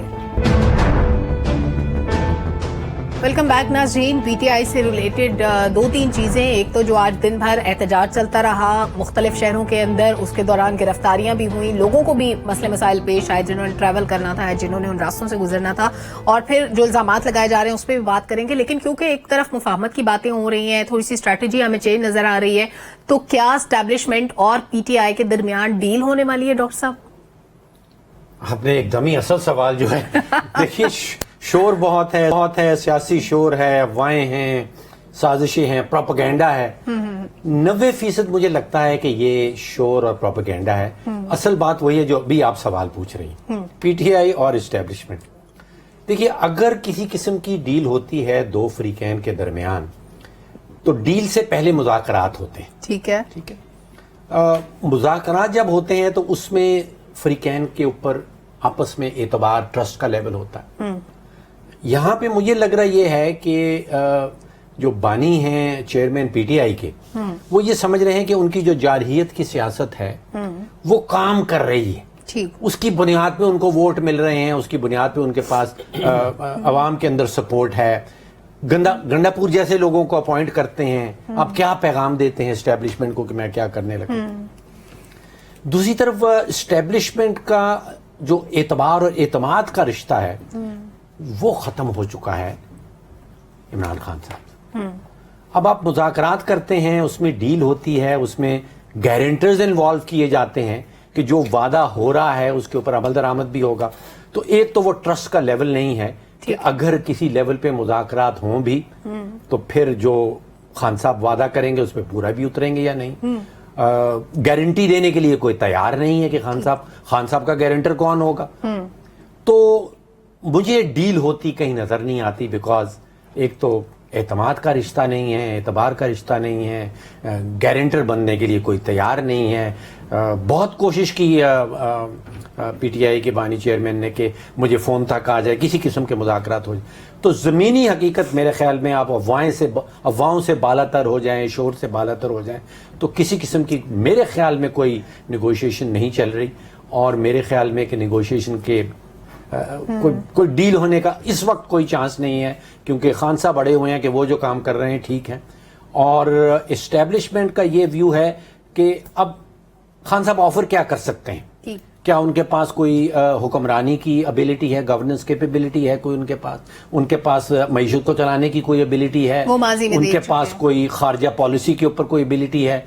ویلکم بیک ناظرین. پی ٹی آئی سے ریلیٹڈ 2-3 چیزیں. ایک تو جو آج دن بھر احتجاج چلتا رہا مختلف شہروں کے اندر، اس کے دوران گرفتاریاں بھی ہوئیں، لوگوں کو بھی مسئلے مسائل پیش آئے جنہوں نے ٹریول کرنا تھا، جنہوں نے ان راستوں سے گزرنا تھا، اور پھر جو الزامات لگائے جا رہے ہیں اس پہ بھی بات کریں گے. لیکن کیونکہ ایک طرف مفاہمت کی باتیں ہو رہی ہیں، تھوڑی سی اسٹریٹجی ہمیں چینج نظر آ رہی ہے، تو کیا اسٹیبلشمنٹ اور پی ٹی آئی کے درمیان ڈیل ہونے والی ہے ڈاکٹر صاحب؟ آپ نے ایک دمی اصل سوال جو ہے دیکھیے، شور بہت ہے، سیاسی شور ہے، افواہیں ہیں، سازشیں ہیں، پروپیگنڈا ہے. 90% مجھے لگتا ہے کہ یہ شور اور پروپیگنڈا ہے. اصل بات وہی ہے جو ابھی آپ سوال پوچھ رہی ہیں، پی ٹی آئی اور اسٹیبلشمنٹ. دیکھیے اگر کسی قسم کی ڈیل ہوتی ہے دو فریقین کے درمیان تو ڈیل سے پہلے مذاکرات ہوتے ہیں. ٹھیک ہے. مذاکرات جب ہوتے ہیں تو اس میں فریقین کے اوپر آپس میں اعتبار، ٹرسٹ کا لیول ہوتا ہے. یہاں پہ مجھے لگ رہا یہ ہے کہ جو بانی ہیں چیئرمین پی ٹی آئی کے، وہ یہ سمجھ رہے ہیں کہ ان کی جو جارحیت کی سیاست ہے وہ کام کر رہی ہے. اس کی بنیاد پہ ان کو ووٹ مل رہے ہیں، اس کی بنیاد پہ ان کے پاس عوام کے اندر سپورٹ ہے. गंडापुर जैसे लोगों को अपॉइंट करते हैं, आप क्या पैगाम देते हैं एस्टेब्लिशमेंट को कि मैं क्या करने लगा? दूसरी तरफ एस्टेब्लिशमेंट का जो एतबार और एतमाद का रिश्ता है वो खत्म हो चुका है इमरान खान साहब। अब आप मुज़ाकरात करते हैं, उसमें डील होती है, उसमें गारंटर्स इन्वॉल्व किए जाते हैं कि जो वादा हो रहा है उसके ऊपर अमल दरामद भी होगा। तो एक तो वो ट्रस्ट का लेवल नहीं है कि अगर किसी लेवल पे मुज़ाकरात हों भी तो फिर जो खान साहब वादा करेंगे उस पर पूरा भी उतरेंगे या नहीं। गारंटी देने के लिए कोई तैयार नहीं है कि खान साहब का गारंटर कौन होगा। तो मुझे डील होती कहीं नजर नहीं आती, बिकॉज एक तो एतमाद का रिश्ता नहीं है, एतबार का रिश्ता नहीं है, गारंटर बनने के लिए कोई तैयार नहीं है। बहुत कोशिश की पीटीआई के बानी चेयरमैन ने कि मुझे फ़ोन तक आ जाए, किसी किस्म के मुज़ाकरात हो जाए। तो ज़मीनी हकीकत मेरे ख्याल में आप अफवाहों से बालातर हो जाएं, शोर से बालातर हो जाएं, तो किसी किस्म की मेरे ख्याल में कोई निगोशिएशन नहीं चल रही। और मेरे ख्याल में कि निगोशिएशन के कोई डील होने का इस वक्त कोई चांस नहीं है, क्योंकि खान साहब अड़े हुए हैं कि वो जो काम कर रहे हैं ठीक है। और इस्टेब्लिशमेंट का ये व्यू है कि अब खान साहब ऑफर क्या कर सकते हैं, क्या उनके पास कोई हुक्मरानी की एबिलिटी है, गवर्नेंस कैपेबिलिटी है कोई उनके पास मईशत को चलाने की कोई एबिलिटी है, उनके पास कोई खारजा पॉलिसी के ऊपर कोई एबिलिटी है।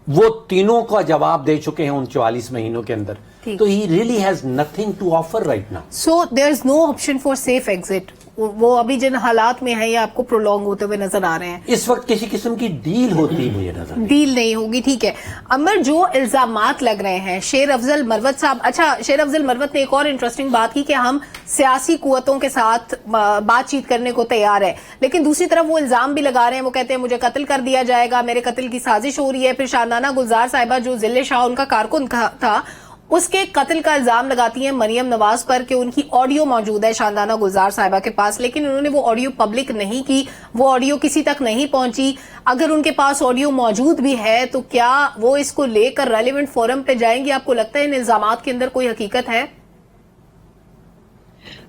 वो तीनों का जवाब दे चुके हैं उन 44 महीनों के अंदर। तो he really has nothing to offer right now. So there is no option for safe exit. वो अभी जिन हालात में है ये आपको प्रोलॉन्ग होते हुए नजर आ रहे हैं। इस वक्त किसी किस्म की डील होती मुझे नजर डील नहीं होगी, ठीक है। अमर, जो इल्जामात लग रहे हैं शेर अफजल मरवत साहब, अच्छा शेर अफजल मरवत ने एक और इंटरेस्टिंग बात की कि हम सियासी कुव्वतों के साथ बातचीत करने को तैयार है, लेकिन दूसरी तरफ वो इल्जाम भी लगा रहे हैं, वो कहते हैं मुझे कत्ल कर दिया जाएगा, मेरे कत्ल की साजिश हो रही है। फिर शादाना गुलजार साहिबा जो जिले शाह उनका कारकुन था, उसके कत्ल का इल्जाम लगाती हैं मरियम नवाज पर कि उनकी ऑडियो मौजूद है शादाना गुलजार साहिबा के पास, लेकिन उन्होंने वो ऑडियो पब्लिक नहीं की, वो ऑडियो किसी तक नहीं पहुंची। अगर उनके पास ऑडियो मौजूद भी है तो क्या वो इसको लेकर रेलेवेंट फोरम पे जाएंगे? आपको लगता है इन इल्जामात के अंदर कोई हकीकत है?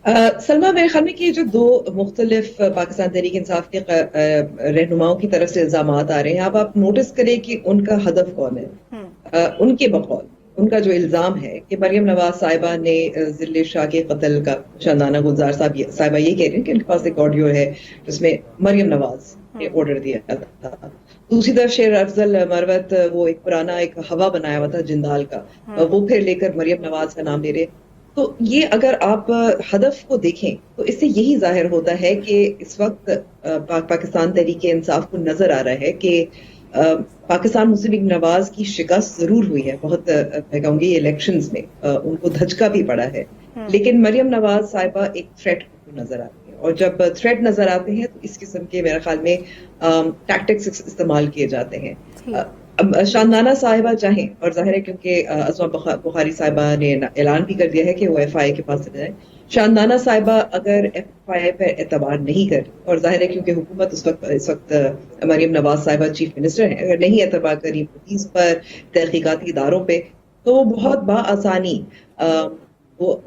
सलमा, मेरे ख्याल में कि जो दो मुख्तलिफ पाकिस्तान तहरीक इंसाफ के रहनुमाओं की तरफ से इल्जामात आ रहे हैं, अब आप नोटिस करें कि उनका हदफ कौन है। उनके बकौल उनका जो इल्जाम है कि मरियम नवाज साहिबा ने जिले शाह के कत्ल का, शादाना गुलजार साहिबा ये कह रहे हैं कि उनके पास एक ऑडियो है जिसमें मरियम नवाज ने ऑर्डर दिया था। दूसरी तरफ शेर अफजल मरवत वो एक पुराना एक हवा बनाया हुआ था जिंदाल का, वो फिर लेकर मरियम नवाज का नाम ले रहे। तो ये अगर आप हदफ को देखें तो इससे यही जाहिर होता है कि इस वक्त पाकिस्तान तहरीक इंसाफ को नजर आ रहा है कि पाकिस्तान मुस्लिम लीग नवाज की शिकस्त जरूर हुई है, बहुत मैं कहूंगी इलेक्शंस में उनको धचका भी पड़ा है, लेकिन मरियम नवाज साहिबा एक थ्रेट नजर आती है। और जब थ्रेट नजर आते हैं तो इस किस्म के मेरे ख्याल में टैक्टिक्स इस्तेमाल किए जाते हैं। शादाना साहिबा चाहें, और जाहिर है क्योंकि अज़मा बुखारी साहिबा ने ऐलान भी कर दिया है कि वो FIA के पास चले जाए, शादाना साहिबा अगर FIA पर एतबार नहीं कर, और जाहिर है क्योंकि हुकूमत इस वक्त मरियम नवाज साहिबा चीफ मिनिस्टर है, अगर नहीं एतबार करी पुलिस पर, तहकीकाती इदारों पे, तो वो बहुत बाआसानी वो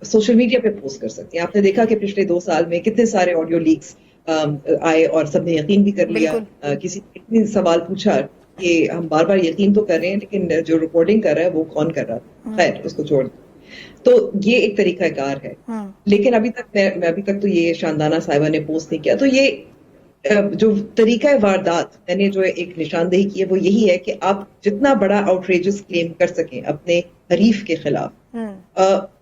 सोशल मीडिया पे पोस्ट कर सकती हैं। आपने देखा कि पिछले 2 साल में कितने सारे ऑडियो लीक्स आए और सबने यकीन भी कर लिया। किसी ने सवाल पूछा कि हम बार बार यकीन तो कर रहे हैं लेकिन जो रिकॉर्डिंग कर रहा है वो कौन कर रहा था, खैर उसको छोड़। तो ये एक तरीका कार है, लेकिन अभी तक तो ये शादाना साहिबा ने पोस्ट नहीं किया। तो ये जो तरीका वारदात मैंने जो एक निशानदेही की है वो यही है कि आप जितना बड़ा आउटरेजस क्लेम कर सकें अपने हरीफ के खिलाफ,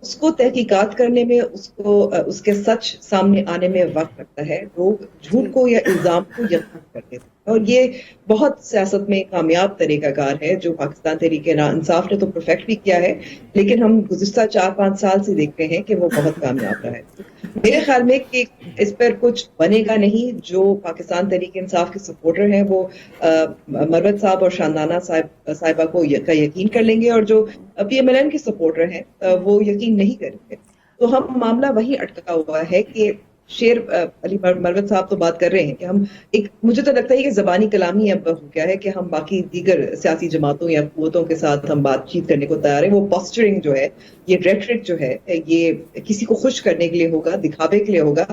उसको तहकीकात करने में, उसके सच सामने आने में वक्त लगता है। लोग झूठ को या इल्जाम को यकीन करते हैं, और ये बहुत सियासत में कामयाब तरीकाकार है जो पाकिस्तान तहरीक इंसाफ ने तो परफेक्ट भी किया है, लेकिन हम गुज़िश्ता 4-5 साल से देखते हैं कि वो बहुत कामयाब रहा है। मेरे ख्याल में कि इस पर कुछ बनेगा नहीं। जो पाकिस्तान तहरीक इंसाफ के सपोर्टर हैं वो मरवत साहब और शादाना साहिबा को का यकीन कर लेंगे, और जो PMLN के सपोर्टर हैं वो यकीन नहीं करेंगे। तो हम मामला वही अटका हुआ है कि शेर अली मरवत साहब तो बात कर रहे हैं कि हम एक, मुझे तो लगता है कि ज़बानी कलामी अब हो गया है कि हम बाकी दीगर सियासी जमातों या कुव्वतों के साथ हम बातचीत करने को तैयार हैं। वो पॉस्चरिंग जो है, ये रेटरिक जो है, ये किसी को खुश करने के लिए होगा, दिखावे के लिए होगा,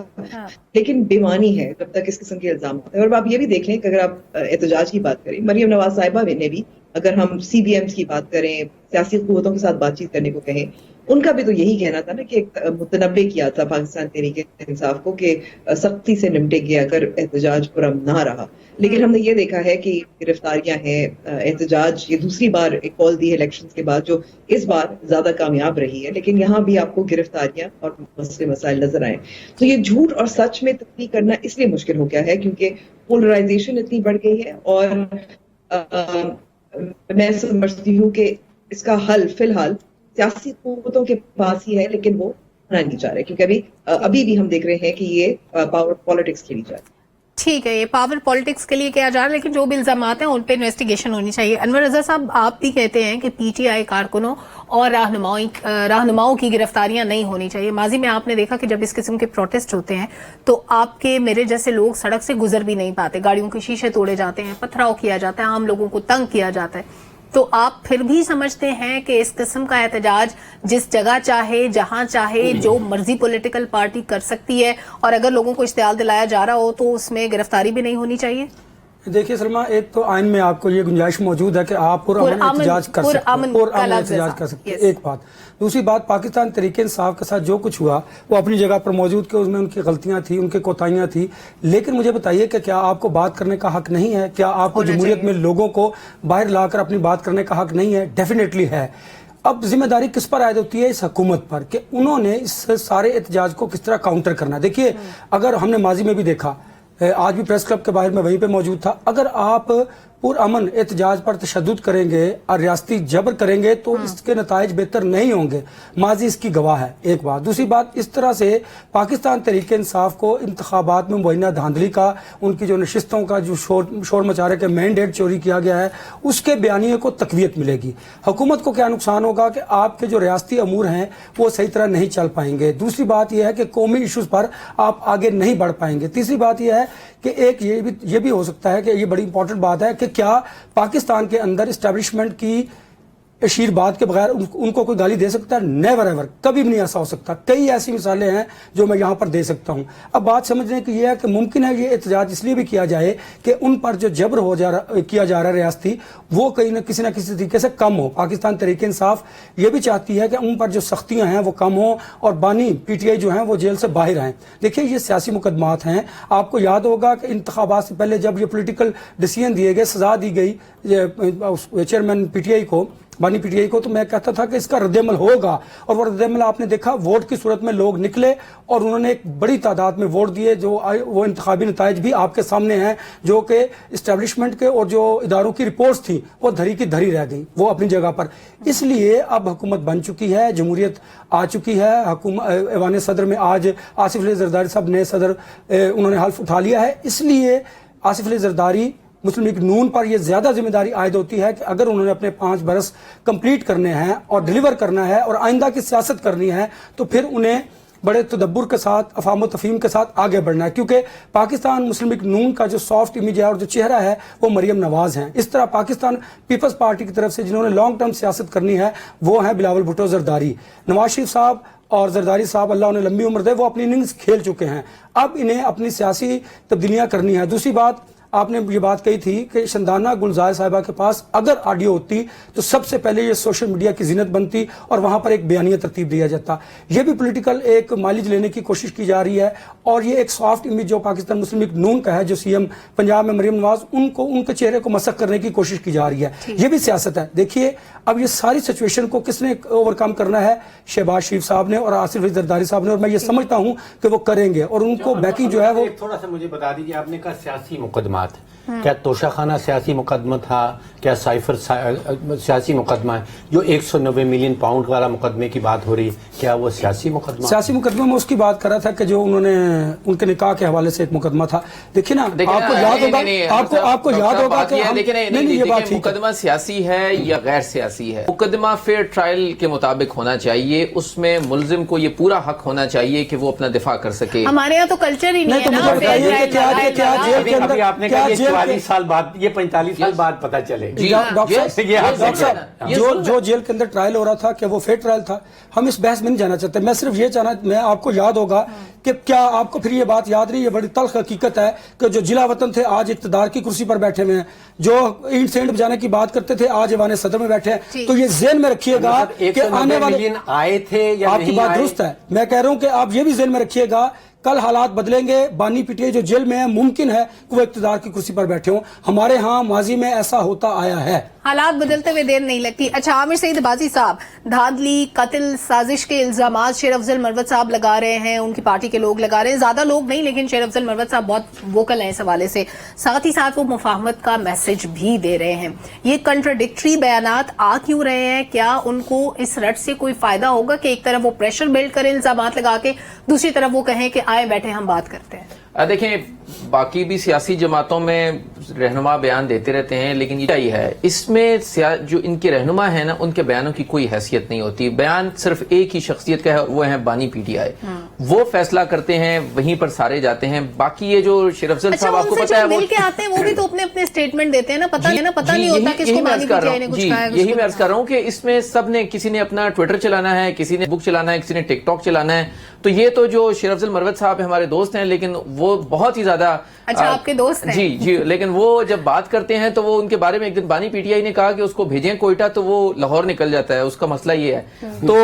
लेकिन बेमानी है जब तक इस किस्म के इल्जाम होते हैं। और आप ये भी देख लें कि अगर आप एहतजाज की बात करें, मरियम नवाज साहिबा ने भी, अगर हम CBMs की बात करें, सियासी कुव्वतों के साथ बातचीत करने को कहें, उनका भी तो यही कहना था ना कि एक मुतनब्बे किया था पाकिस्तान तहरीक इंसाफ को कि सख्ती से निपटेंगे अगर एहतजाज पुरअमन ना रहा। लेकिन हमने ये देखा है कि गिरफ्तारियां हैं, एहतजाज, ये दूसरी बार एक कॉल दी है इलेक्शंस के बाद जो इस बार ज्यादा कामयाब रही है, लेकिन यहाँ भी आपको गिरफ्तारियां और मसले मसाइल नजर आए। तो ये झूठ और सच में तफ्रीक करना इसलिए मुश्किल हो गया है क्योंकि पोलराइजेशन इतनी बढ़ गई है। और मैं समझती हूँ कि इसका हल फिलहाल सियासी कुव्वतों के पास ही है, लेकिन वो आना नहीं चाह रहे क्योंकि अभी भी हम देख रहे हैं कि ये पावर पॉलिटिक्स खेली जा रही है। ठीक है, ये पावर पॉलिटिक्स के लिए किया जा रहा है, लेकिन जो भी इल्जामात हैं उन पे इन्वेस्टिगेशन होनी चाहिए। अनवर रजा साहब, आप भी कहते हैं कि PTI कारकुनों और रहनुमाओं की गिरफ्तारियां नहीं होनी चाहिए। माजी में आपने देखा कि जब इस किस्म के प्रोटेस्ट होते हैं तो आपके मेरे जैसे लोग सड़क से गुजर भी नहीं पाते, गाड़ियों के शीशे तोड़े जाते हैं, पथराव किया जाता है, आम लोगों को तंग किया जाता है। तो आप फिर भी समझते हैं कि इस किस्म का एहतजाज जिस जगह चाहे, जहां चाहे, जो मर्जी पॉलिटिकल पार्टी कर सकती है, और अगर लोगों को इश्तियाल दिलाया जा रहा हो तो उसमें गिरफ्तारी भी नहीं होनी चाहिए? देखिए सलमा, एक तो आइन में आपको ये गुंजाइश मौजूद है कि आप पुरअमन एहतजाज कर सकते हैं, एक बात। दूसरी बात, पाकिस्तान तहरीक इंसाफ के साथ जो कुछ हुआ वो अपनी जगह पर मौजूद कि उसमें उनकी गलतियां थी, उनकी कोताहियां थी, लेकिन मुझे बताइए कि क्या आपको बात करने का हक नहीं है? क्या आपको जमहूरियत में लोगों को बाहर लाकर अपनी बात करने का हक नहीं है? डेफिनेटली है। अब जिम्मेदारी किस पर आयद होती है? इस हुकूमत पर कि उन्होंने इस सारे एहतजाज को किस तरह काउंटर करना। देखिए, अगर हमने माजी में भी देखा, आज भी प्रेस क्लब के बाहर में वहीं पे मौजूद था, अगर आप पुरअमन एहतजाज पर तशद्दुद करेंगे और रियासती जबर करेंगे तो इसके नताइज बेहतर नहीं होंगे। माजी इसकी गवाह है, एक बात। दूसरी बात, इस तरह से पाकिस्तान तहरीक इंसाफ को इंतखाबात में मुबैना धांधली का, उनकी जो नशिस्तों का जो शोर मचारे के मैंडेट चोरी किया गया है, उसके बयानिए को तकवीत मिलेगी। हुकूमत को क्या नुकसान होगा कि आपके जो रियासती अमूर हैं वो सही तरह नहीं चल पाएंगे। दूसरी बात यह है कि कौमी इशूज पर आप आगे नहीं बढ़ पाएंगे। तीसरी बात यह है कि एक ये भी हो सकता है कि ये बड़ी इंपॉर्टेंट बात है कि क्या पाकिस्तान के अंदर इस्टेब्लिशमेंट की आशीर्वाद के बगैर उनको कोई गाली दे सकता है? नेवर एवर, कभी भी नहीं ऐसा हो सकता। कई ऐसी मिसालें हैं जो मैं यहाँ पर दे सकता हूँ। अब बात समझने की यह है कि मुमकिन है ये एहतजाज इसलिए भी किया जाए कि उन पर जो जबर किया जा रहा है रियासती, वो कहीं न किसी तरीके से कम हो। पाकिस्तान तहरीक इंसाफ ये भी चाहती है कि उन पर जो सख्तियाँ हैं वो कम हो और बानी PTI जो हैं वो जेल से बाहर आएँ। देखिए, ये सियासी मुकदमात हैं। आपको याद होगा कि इंतखाबात से पहले जब ये पोलिटिकल डिसीजन दिए गए, सजा दी गई चेयरमैन PTI को, बानी PTI को, तो मैं कहता था कि इसका रद्दअमल होगा, और वो रद्दअमल आपने देखा। वोट की सूरत में लोग निकले और उन्होंने एक बड़ी तादाद में वोट दिए। जो वो इंतखाबी नताइज भी आपके सामने हैं, जो कि इस्टेब्लिशमेंट के और जो इदारों की रिपोर्ट्स थी वो धरी की धरी रह गई, वो अपनी जगह पर। इसलिए अब हुकूमत बन चुकी है, जमहूरियत आ चुकी है। ऐवान सदर में आज आसिफ अली जरदारी साहब नए सदर, उन्होंने हल्फ उठा लिया है। इसलिए आसिफ अली जरदारी मुस्लिम लीग नून पर यह ज्यादा जिम्मेदारी आयद होती है कि अगर उन्होंने अपने 5 बरस कंप्लीट करने हैं और डिलीवर करना है और आइंदा की सियासत करनी है, तो फिर उन्हें बड़े तदब्बुर के साथ, अफाम तफहीम के साथ आगे बढ़ना है। क्योंकि पाकिस्तान मुस्लिम लीग नून का जो सॉफ्ट इमेज है और जो चेहरा है वो मरियम नवाज हैं। इस तरह पाकिस्तान पीपल्स पार्टी की तरफ से जिन्होंने लॉन्ग टर्म सियासत करनी है वो हैं बिलावल भुट्टो जरदारी। नवाज शरीफ साहब और जरदारी साहब, अल्लाह उन्हें लंबी उम्र दे, वो अपनी इनिंग्स खेल चुके हैं। अब इन्हें अपनी सियासी तब्दीलियां करनी है। दूसरी बात, आपने ये बात कही थी कि शंदाना गुलजार साहिबा के पास अगर ऑडियो होती तो सबसे पहले ये सोशल मीडिया की जिनत बनती और वहां पर एक बयानिया तरतीब दिया जाता। ये भी पॉलिटिकल एक माइलेज लेने की कोशिश की जा रही है, और ये एक सॉफ्ट इमेज जो पाकिस्तान मुस्लिम लीग नून का है, जो CM पंजाब में मरियम नवाज, उनको उनके चेहरे को मसक करने की कोशिश की जा रही है। ये भी सियासत है। देखिए, अब ये सारी सिचुएशन को किसने ओवरकम करना है? शहबाज शरीफ साहब ने और आसिफ अली जरदारी साहब ने, और मैं ये समझता हूँ कि वो करेंगे, और उनको बैकिंग जो है वो। थोड़ा सा मुझे बता दीजिए, आपने कहा सियासी मुकदमा, मुकदमात, क्या तोशाखाना सियासी मुकदमा था, क्या साइफर सियासी मुकदमा है? जो 190 मिलियन पाउंड वाला मुकदमे की बात हो रही है, क्या वो सियासी मुकदमा? सियासी मुकदमा में उसकी बात कर रहा था कि जो उन्होंने उनके निकाह के हवाले से एक मुकदमा था। देखिए ना, आपको याद होगा, आपको याद होगा कि देखिए मुकदमा सियासी है या गैर सियासी है, मुकदमा फेयर ट्रायल के मुताबिक होना चाहिए, उसमें मुलजिम को ये पूरा हक होना चाहिए कि वो अपना दिफा कर सके। हमारे यहाँ तो कल्चर ही नहीं है ना। अभी आपने कहा 40 साल बाद, ये 45 साल बाद पता चले। डॉक्टर साहब, जो जेल के अंदर ट्रायल हो रहा था, क्या वो फेयर ट्रायल था? हम इस बहस में नहीं जाना चाहते। मैं सिर्फ ये मैं आपको याद होगा कि क्या आपको फिर ये बात याद रही, ये बड़ी तल्ख हकीकत है कि जो जिला वतन थे आज इक्तदार की कुर्सी पर बैठे हुए हैं, जो ईंट सेंट बजाने की बात करते थे आज ऐवान सदर में बैठे हैं। तो ये ज़हन में रखिएगा कि आने वाले आए थे या आपकी बात दुरुस्त है। मैं कह रहा हूं कि आप ये भी ज़हन में रखिएगा, कल हालात बदलेंगे। बानी पीटीआई जो जेल में है, मुमकिन है कि वो इक्तदार की कुर्सी पर बैठे हों। हमारे यहाँ माजी में ऐसा होता आया है। हालात बदलते हुए देर नहीं लगती। अच्छा, आमिर सईद अब्बासी साहब, धांधली, कत्ल, साजिश के इल्जामात शेर अफजल मरवत साहब लगा रहे हैं, उनकी पार्टी के लोग लगा रहे हैं, ज्यादा लोग नहीं लेकिन शेर अफजल मरवत साहब बहुत वोकल हैं इस हवाले से। साथ ही साथ वो मुफाहमत का मैसेज भी दे रहे हैं। ये कंट्राडिक्टरी बयानात आ क्यों रहे हैं? क्या उनको इस रट से कोई फायदा होगा कि एक तरफ वो प्रेशर बिल्ड करें इल्जामात लगा के, दूसरी तरफ वो कहें कि आए बैठे हम बात करते हैं? देखें, बाकी भी सियासी जमातों में रहनुमा बयान देते रहते हैं, लेकिन ये है इसमें जो इनके रहनुमा है ना, उनके बयानों की कोई हैसियत नहीं होती। बयान सिर्फ एक ही शख्सियत का है और वो है बानी पीटीआई। वो फैसला करते हैं, वहीं पर सारे जाते हैं। बाकी ये जो शेर अफजल साहब, आपको पता है, मिल के आते हैं, वो भी तो अपने अपने स्टेटमेंट देते हैं ना। पता नहीं होता किसको बानी पीटीआई ने कुछ कहा है। यही मैं अर्ज कर रहा हूँ कि इसमें सब ने, किसी ने अपना ट्विटर चलाना है, किसी ने बुक चलाना है, किसी ने टिकटॉक चलाना है। तो ये तो जो शेर अफजल मरवत साहब हमारे दोस्त हैं, लेकिन वो बहुत ही ज्यादा, अच्छा आपके दोस्त हैं? जी, लेकिन वो जब बात करते हैं तो वो उनके बारे में, एक दिन बानी पीटीआई ने कहा कि उसको भेजें कोयटा तो वो लाहौर निकल जाता है, उसका मसला ये है। तो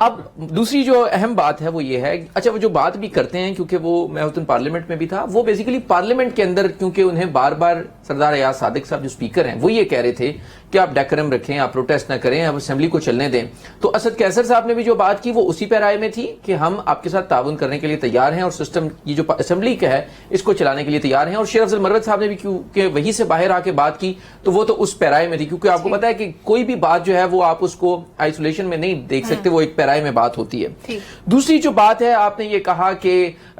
अब दूसरी जो अहम बात है वो ये है, अच्छा वो जो बात भी करते हैं, क्योंकि वो, मैं उस दिन पार्लियामेंट में भी था, वो बेसिकली पार्लियामेंट के अंदर, क्योंकि उन्हें बार बार सरदार अयाज सादिक साहब जो स्पीकर हैं वो ये कह रहे थे कि आप डेकोरम रखें, आप प्रोटेस्ट ना करें, आप असेंबली को चलने दें। तो असद कैसर साहब ने भी जो बात की वो उसी पैराए में थी कि हम आपके साथ ताउन करने के लिए तैयार हैं और सिस्टम, ये जो असेंबली का है, इसको चलाने के लिए तैयार हैं। और शेर अफजल मरवत साहब ने भी क्योंकि वहीं से बाहर आके बात की, तो वो तो उस पैराए में थी, क्योंकि आपको पता है कि कोई भी बात जो है वो आप उसको आइसोलेशन में नहीं देख सकते, वो एक पैराए में बात होती है। दूसरी जो बात है, आपने ये कहा कि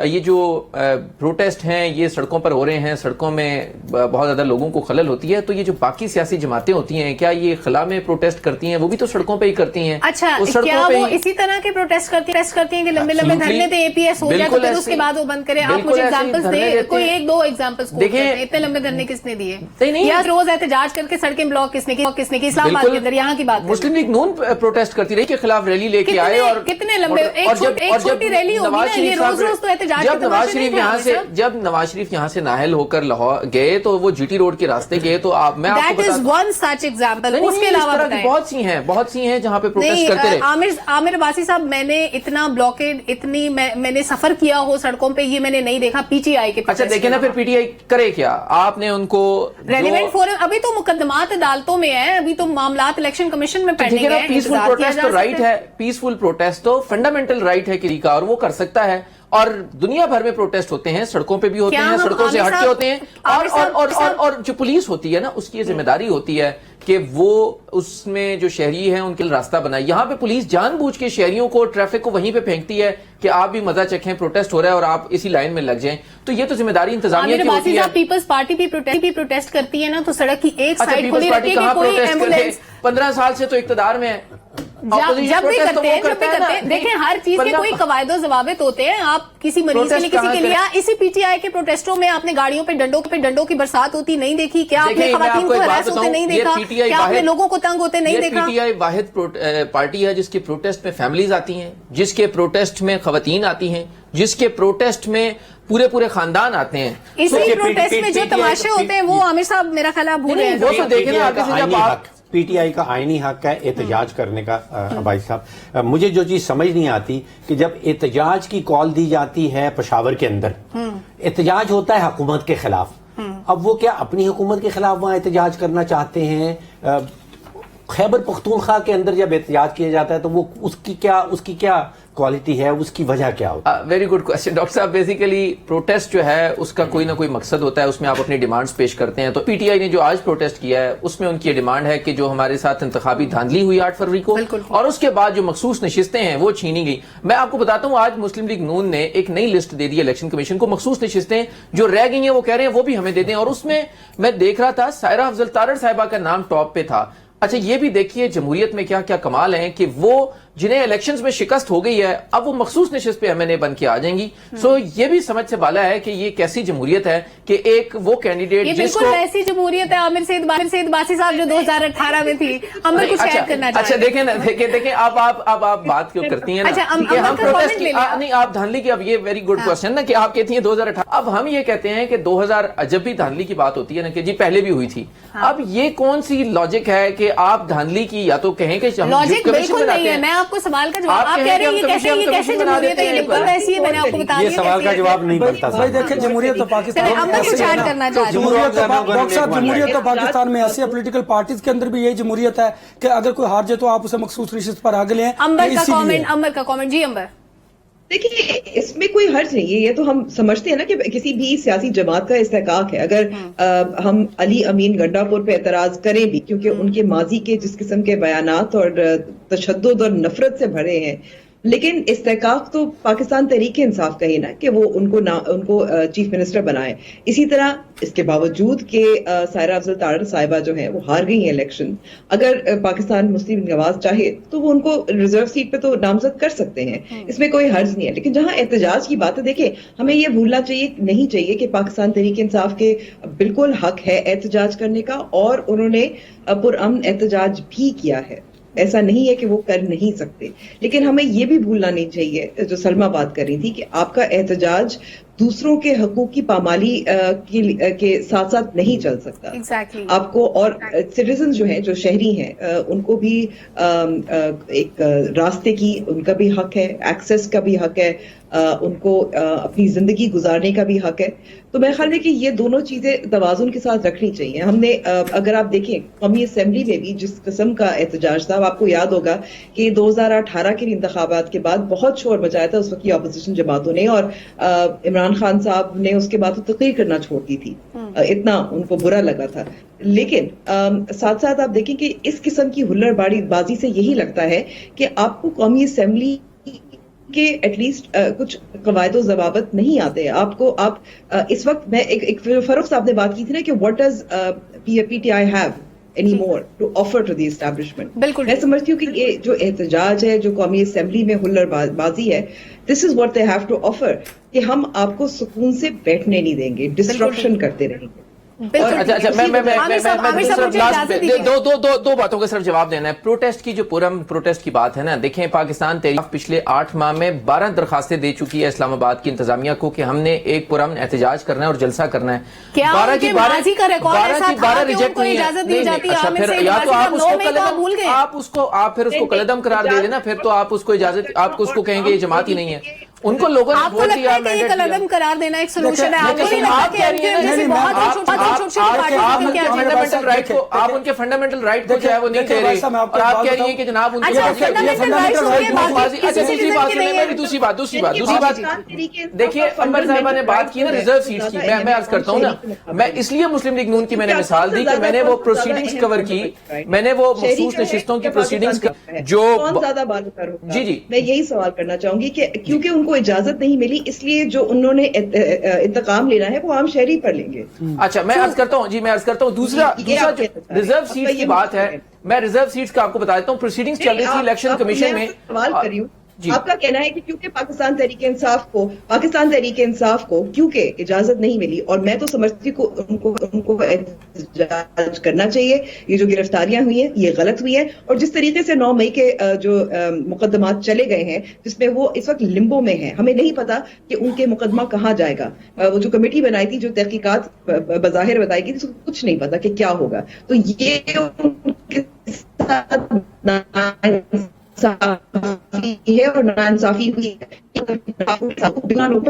ये जो प्रोटेस्ट हैं ये सड़कों पर हो रहे हैं, सड़कों में बहुत ज्यादा लोगों को खलल होती है, तो ये जो बाकी सियासी जमातें होती हैं, क्या ये खला में प्रोटेस्ट करती हैं? वो भी तो सड़कों पे ही करती हैं। अच्छा, क्या वो इसी तरह के प्रोटेस्ट करती हैं कि लंबे लंबे धरने पे एपीएस हो जाए तो फिर उसके बाद वो बंद करें? आप मुझे एग्जांपल्स दें, कोई एक दो एग्जांपल्स देखिए। इतने लंबे धरने किसने दिए? नहीं, या रोज एहतजाज करके सड़कें ब्लॉक किसने की? इस्लामाबाद के अंदर, यहाँ की बात, मुस्लिम लीग नून प्रोटेस्ट करती रही के खिलाफ रैली लेके आए, और कितने लंबे, एक छोटी रैली होगी ना, ये रोज रोज तो एहतजाज। जब नवाज शरीफ यहाँ से नाहल होकर लाहौर गए तो वो जीटी रोड के रास्ते गए, तो मैं आपको that is one such example. उसके अलावा बहुत सी हैं जहाँ पे प्रोटेस्ट करते रहे। आमिर अब्बासी साहब, मैंने इतना ब्लॉकेड, इतनी मैंने सफर किया हो सड़कों पे, ये मैंने नहीं देखा पीटीआई के। अच्छा देखे ना, फिर पीटीआई करे क्या? आपने उनको रेलिवेंट फोरम, अभी तो मुकदमात अदालतों में है, अभी तो मामलात इलेक्शन कमीशन में पेंडिंग है। पीसफुल प्रोटेस्ट तो राइट है, पीसफुल प्रोटेस्ट तो फंडामेंटल राइट है किसी का, और वो कर सकता है। और दुनिया भर में प्रोटेस्ट होते हैं, सड़कों पे भी होते हैं, सड़कों से हटके होते हैं, और जो पुलिस होती है ना, उसकी ये जिम्मेदारी होती है कि वो उसमें जो शहरी हैं उनके लिए रास्ता बनाए। यहाँ पे पुलिस जानबूझ के शहरियों को, ट्रैफिक को वहीं पे फेंकती है कि आप भी मजा चखें, प्रोटेस्ट हो रहा है और आप इसी लाइन में लग जाएं। तो ये तो जिम्मेदारी इंतजामिया की होती है। पीपल्स पार्टी भी प्रोटेस्ट करती है ना, तो सड़क की एक साइड खुली रहती है कि कोई एम्बुलेंस। 15 साल से तो इक्तदार में है, जब भी करते हैं, देखें हर चीज के कोई कवायदो जवाबित होते हैं। आप किसी मरीज के लिए, किसी के लिए, इसी पीटीआई के प्रोटेस्टों में आपने गाड़ियों पे डंडों की बरसात होती नहीं देखी? क्या आपने खवातीन को हरास होते नहीं देखा? क्या आपने लोगों को तंग होते नहीं देखा? पीटीआई वाहिद पार्टी है जिसके प्रोटेस्ट में फैमिलीज आती हैं, जिसके प्रोटेस्ट में खवातीन आती हैं, जिसके प्रोटेस्ट में पूरे खानदान आते हैं। इसी प्रोटेस्ट में जो तमाशे होते हैं वो आमिर साहब मेरा ख्याल भूल रहे हैं। वो तो देखें ना, आगे से जब आप पीटीआई का आईनी हक है एहतजाज करने का। भाई साहब, मुझे जो चीज समझ नहीं आती कि जब एहतजाज की कॉल दी जाती है पेशावर के अंदर, एहतजाज होता है हुकूमत के खिलाफ। अब वो क्या अपनी हुकूमत के खिलाफ वहां एहतजाज करना चाहते हैं? खैबर पख्तूनख्वा के अंदर जब एहतजाज किया जाता है तो वो उसकी क्या क्वालिटी है, उसकी वजह क्या होती है? वेरी गुड क्वेश्चन डॉक्टर साहब. बेसिकली प्रोटेस्ट जो है उसका कोई ना कोई मकसद होता है, उसमें आप अपनी डिमांड्स पेश करते हैं. तो पीटीआई ने जो आज प्रोटेस्ट किया है उसमें उनकी ये डिमांड है कि जो हमारे साथ इंतखाबी धांधली हुई 8 फरवरी को और उसके बाद जो मखसूस नशिस्तें हैं वो छीनी गई. मैं आपको बताता हूँ आज मुस्लिम लीग नून ने एक नई लिस्ट दे दी इलेक्शन कमीशन को. मखसूस नशिस्तें जो रह गई हैं वो कह रहे हैं वो भी हमें दे दें. और उसमें मैं देख रहा था सायरा अफजल तारड़ साहिबा का नाम टॉप पे था. अच्छा ये भी देखिए जमहूरियत में क्या क्या कमाल है कि वो जिन्हें इलेक्शंस में शिकस्त हो गई है अब वो मखसूस नशिस्त पे एमएनए बन के आ जाएंगी. सो ये भी समझ से बाला है कि ये कैसी जमहूरियत है कि एक वो कैंडिडेट ये जिसको बिल्कुल वैसी जमहूरियत है आमिर सईद बासी साहब जो 2018 में थी. अमर कुछ ऐड करना चाहते अच्छा देखें ना देखें अब आप बात क्यों करती हैं ना अच्छा, कि हम अमर का प्रोटेस्ट comment ले लिया. नहीं आप धांधली की, अब ये वेरी गुड क्वेश्चन ना कि आप कहती हैं 2018. अब हम ये कहते हैं कि 2000 जब भी धांधली की बात होती है ना कि जी पहले भी हुई थी. अब ये कौन सी लॉजिक है कि आप धांधली की या तो कहें कि लॉजिक बिल्कुल नहीं है. मैं आपको सवाल का जवाब आप कह रहे हैं ये कैसे जमहूरियत है, ये बिल्कुल वैसी है. मैंने आपको बता दिया ये सवाल का जवाब नहीं बनता. भाई देखिए जमहूरियत तो पाकिस्तान चलिए, अमर कुछ ऐड करना चाह रहे हैं. जमहूरियत तो पाकिस्तान में ऐसी है, पॉलिटिकल पार्टीज के अंदर भी यही जमहूरियत है कि अगर कोई हार जाए तो आप उसे मखसूस नशिस्त पर आगे लें. अंबर का कमेंट जी. अंबर देखिए इसमें कोई हर्ज नहीं है. ये तो हम समझते हैं ना कि किसी भी सियासी जमात का इस्तेकाक है. अगर हम अली अमीन गंडापुर पे एतराज करें भी क्योंकि उनके माजी के जिस किस्म के बयानात और तशद्दुद और नफरत से भरे हैं, लेकिन इस्तेकाक तो पाकिस्तान तहरीक इंसाफ कहे ना कि वो उनको चीफ मिनिस्टर बनाए. इसी तरह इसके बावजूद कि सायरा अफजल तारड़ साहिबा जो है वो हार गई हैं इलेक्शन, अगर पाकिस्तान मुस्लिम नवाज चाहे तो वो उनको रिजर्व सीट पे तो नामजद कर सकते हैं. इसमें कोई हर्ज नहीं है. लेकिन जहां एहतजाज की बात है, देखिए हमें ये भूलना नहीं चाहिए कि पाकिस्तान तहरीक इंसाफ के बिल्कुल हक है एहतजाज करने का और उन्होंने पुरअमन एहतजाज भी किया है. ऐसा नहीं है कि वो कर नहीं सकते. लेकिन हमें ये भी भूलना नहीं चाहिए जो सलमा बात कर रही थी कि आपका एहतजाज दूसरों के हकूक की पामाली के साथ साथ नहीं चल सकता. Exactly. आपको और सिटीजन जो हैं जो शहरी हैं उनको भी एक रास्ते की उनका भी हक है, एक्सेस का भी हक है, उनको अपनी जिंदगी गुजारने का भी हक है. तो मेरे ख्याल में कि ये दोनों चीजें तवाजुन के साथ रखनी चाहिए. हमने अगर आप देखें कौमी असम्बली में भी जिस किस्म का एहतजाज था, आपको याद होगा कि 2018 के इंतखाबात के बाद बहुत शोर मचाया था उस वक्त की अपोजिशन जमातों ने और इमरान खान साहब ने उसके बाद तो तकरीर करना छोड़ दी थी. इतना उनको बुरा लगा था. लेकिन साथ साथ आप देखें कि इस किस्म की हुल्लड़बाजी से यही लगता है कि आपको कौमी असम्बली के एटलीस्ट कुछ कवायद ज़वाबत नहीं आते. आप इस वक्त मैं एक फरूख साहब ने बात की थी ना कि what does PTI have any more to offer to the establishment. बिल्कुल मैं समझती हूँ कि ये जो एहतजाज है, जो कौमी असम्बली में हुल्लड़बाजी है, this is what they have to offer कि हम आपको सुकून से बैठने नहीं देंगे, डिस्ट्रक्शन करते रहेंगे. अच्छा मैं दो बातों का सिर्फ जवाब देना है. प्रोटेस्ट की जो प्रोटेस्ट की बात है ना, देखें पाकिस्तान तहरीक पिछले 8 माह में 12 दरखास्तें दे चुकी है इस्लामाबाद की इंतजामिया को कि हमने एक पुरअमन एहतजाज करना है और जलसा करना है. 12 की 12 रिजेक्ट हुई है. अच्छा फिर या तो आप फिर उसको कलदम करार दे देना, फिर तो आप उसको इजाजत आपको उसको कहेंगे ये जमात ही नहीं है. उनको लोगों ने वोट दिया, मैंडेट दिया. कलदम करार देना एक सोल्यूशन है. आप उनके फंडामेंटल राइट को जो है वो नहीं दे रहे और आप कह रही हैं कि जनाब उनकी दूसरी बात देखिए अंबर साहिबा ने बात की ना रिजर्व सीट्स की. मैं अर्ज करता हूँ ना, मैं इसलिए मुस्लिम लीग नून की मैंने मिसाल दी कि मैंने वो प्रोसीडिंग्स कवर की, मैंने वो मखसूस नशिस्तों की प्रोसीडिंग्स जो ज्यादा बात करूँ. जी मैं यही सवाल करना चाहूंगी कि क्योंकि उनको इजाजत नहीं मिली इसलिए जो उन्होंने इंतकाम लेना है वो आम शहरी पर लेंगे. अच्छा मैं अर्ज करता हूँ दूसरा रिजर्व सीट्स की बात है. मैं रिजर्व सीट्स का आपको बता देता हूँ. प्रोसीडिंग्स चल रही थी इलेक्शन कमीशन में. सवाल कर रही हूँ, आपका कहना है कि क्योंकि पाकिस्तान तहरीक इंसाफ को क्योंकि इजाजत नहीं मिली, और मैं तो समझती को उनको एहतजाज करना चाहिए. ये जो गिरफ्तारियां हुई हैं ये गलत हुई है, और जिस तरीके से 9 मई के जो मुकदमात चले गए हैं जिसमें वो इस वक्त लिम्बो में है, हमें नहीं पता कि उनके मुकदमा कहाँ जाएगा. वो जो कमेटी बनाई थी जो तहकीकात बज़ाहिर बताएगी कुछ नहीं पता कि क्या होगा. तो ये उनके साथ है और नाइंसाफी हुई है.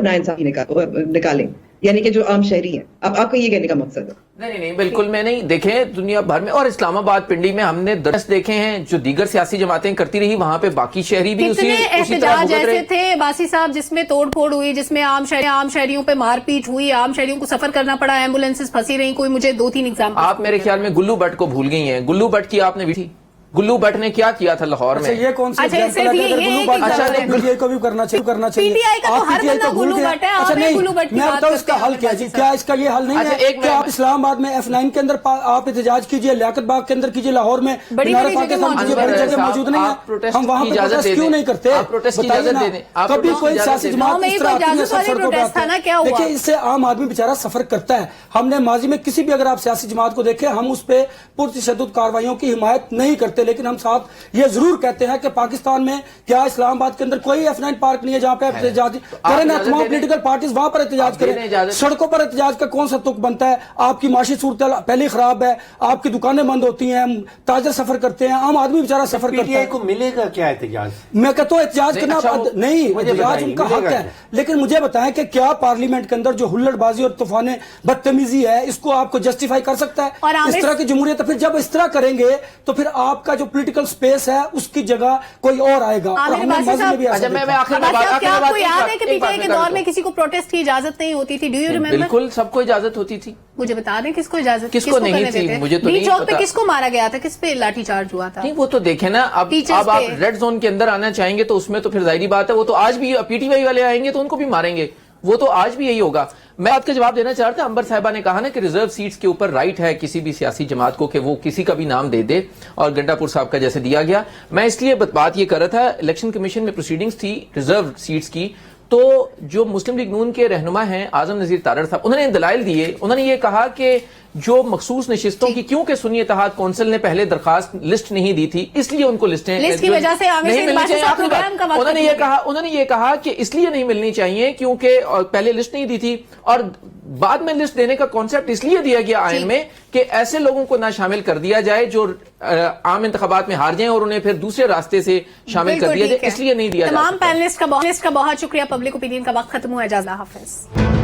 नाइंसाफी निकालें. यानी कि जो आम शहरी हैं. अब आपका ये कहने का मकसद है? नहीं बिल्कुल मैं नहीं. देखें दुनिया भर में और इस्लामाबाद पिंडी में हमने दर्ज देखे हैं जो दीगर सियासी जमातें करती रही, वहां पे बाकी शहरी भी उसी तरह एहतजाज भुगत रहे. ऐसे थे बासी साहब जिसमें तोड़फोड़ हुई, जिसमें आम शहरियों पे मारपीट हुई, आम शहरियों को सफर करना पड़ा, एम्बुलेंसेस फंसी रही. कोई मुझे 2-3 एग्जाम्पल. आप मेरे ख्याल में गुल्लू भट्ट को भूल गई हैं. गुल्लू भट्ट की आपने भी थी. गुल्लू भट्ट ने क्या किया था लाहौर में? ये कौन सा अच्छा, एग्जाम्पल सिर्फ है? ये अगर एक गुल्लू भट्ट एग्जाम्पल है। पीटीआई को भी करना चाहिए. PTI का तो आप हर PTI बंदा को भूल गुल्लू गए. भट्ट है. अच्छा आप नहीं, गुल्लू भट्ट की मैं बात बताऊं करते इसका हैं हल क्या बासी है. साहब. क्या इसका ये हल नहीं अच्छा, है एक कि आप इस्लामाबाद में F9 के अंदर आप एहतजाज कीजिए, लियाकत बाग के अंदर कीजिए, लाहौर में बड़ी मीनार बड़ी पाकिस्तान जगह कीजिए, मौजूद बड़ी है. जगह मौजूद नहीं आप है. प्रोटेस्ट हम वहाँ की पे इजाजत प्रोटेस्ट दे क्यों दें. नहीं करते? आप प्रोटेस्ट की बताइए इजाजत ना. दे दें. आप कभी प्रोटेस्ट की कोई इजाजत सियासी दे दें. जमात में इस एक तरह आती है, इजाजत वाली सफर को प्रोटेस्ट था ना, क्या हुआ? देखिए इससे आम आदमी बेचारा सफर करता है. हमने माजी में किसी भी अगर आप सियासी जमात को देखें, हम उस पे पुरतशद्दुद कार्रवाइयों की हिमायत नहीं करते, लेकिन हम साथ ये जरूर कहते हैं कि पाकिस्तान में क्या इस्लामाबाद के अंदर कोई F9 पार्क नहीं है जहाँ पे एहतजाज करें ना. तमाम पॉलिटिकल पार्टीज वहां पर एहतजाज करें. सड़कों पर एहतजाज का कौन सा तुक बनता है? आपकी माशी सूरत पहले खराब है, आपकी दुकानें बंद होती हैं, ताजर सफर करते हैं, आम आदमी बेचारा सफर करता पीटीआई है. को मिलेगा क्या एहतजाज? मैं कहता हूँ एहतजाज करना अच्छा, नहीं, मुझे एहतजाज बताइए, उनका हक मिलेगा है, लेकिन मुझे बताएं कि क्या पार्लियामेंट के अंदर जो हुल्लड़बाजी और तूफान बदतमीजी है इसको आपको जस्टिफाई कर सकता और है? इस तरह की जमहूरियत. फिर जब इस तरह करेंगे तो फिर आपका जो पॉलिटिकल स्पेस है उसकी जगह कोई और आएगा. और आमिर हमने बासी मज़े में साहब, भी ऐसा अच्छा, मैं देखा. आखिर में बासी साहब, आखिर क्या में आपको बात- याद है कि एक बात PTI के मैं दौर कर में दूं. किसी को प्रोटेस्ट की इजाजत नहीं होती थी? Do you remember? बिल्कुल सबको इजाजत होती थी. मुझे बता दें किसको इजाजत, किसको नहीं करने थी? देते? मुझे तो डी नहीं चौक पे पता. किसको मारा गया था? किस पे लाठी चार्ज हुआ था? नहीं वो तो देखे ना. अब Teachers आप पे. रेड जोन के अंदर आना चाहेंगे तो उसमें तो फिर जाहिर बात है वो तो आज भी पीटीआई वाले आएंगे तो उनको भी मारेंगे. वो तो आज भी यही होगा. मैं आपका जवाब देना चाह रहा था. अंबर साहिबा ने कहा ना कि रिजर्व सीट्स के ऊपर राइट है किसी भी सियासी जमात को कि वो किसी का भी नाम दे दे, और गंडापुर साहब का जैसे दिया गया. मैं इसलिए बात ये कर रहा था, इलेक्शन कमीशन में प्रोसीडिंग्स थी रिजर्व सीट्स की, तो जो मुस्लिम लीग नून के रहनुमा हैं आजम नजीर तारड़ साहब, उन्होंने दलाइल दिए. उन्होंने ये कहा कि जो मखसूस नशिस्तों की, क्योंकि सुन्नी इत्तेहाद कौंसिल ने पहले दरखास्त लिस्ट नहीं दी थी इसलिए उनको लिस्टें लिस्ट की वजह से आमिर नहीं सईद मिलनी बासी चाहिए. साहब आखिरी प्रोग्राम का बात, वक्त उन्होंने ये कहा कि इसलिए नहीं मिलनी चाहिए क्योंकि पहले लिस्ट नहीं दी थी, और बाद में लिस्ट देने का कॉन्सेप्ट इसलिए दिया गया आइन में कि ऐसे लोगों को ना शामिल कर दिया जाए जो आम इंतखाबात में हार जाएं और उन्हें फिर दूसरे रास्ते से शामिल कर दिया जाए, इसलिए नहीं दिया. तमाम पैनलिस्ट का बहुत शुक्रिया. पब्लिक ओपिनियन का वक्त खत्म हुआ. इजाज़त, हाफिज.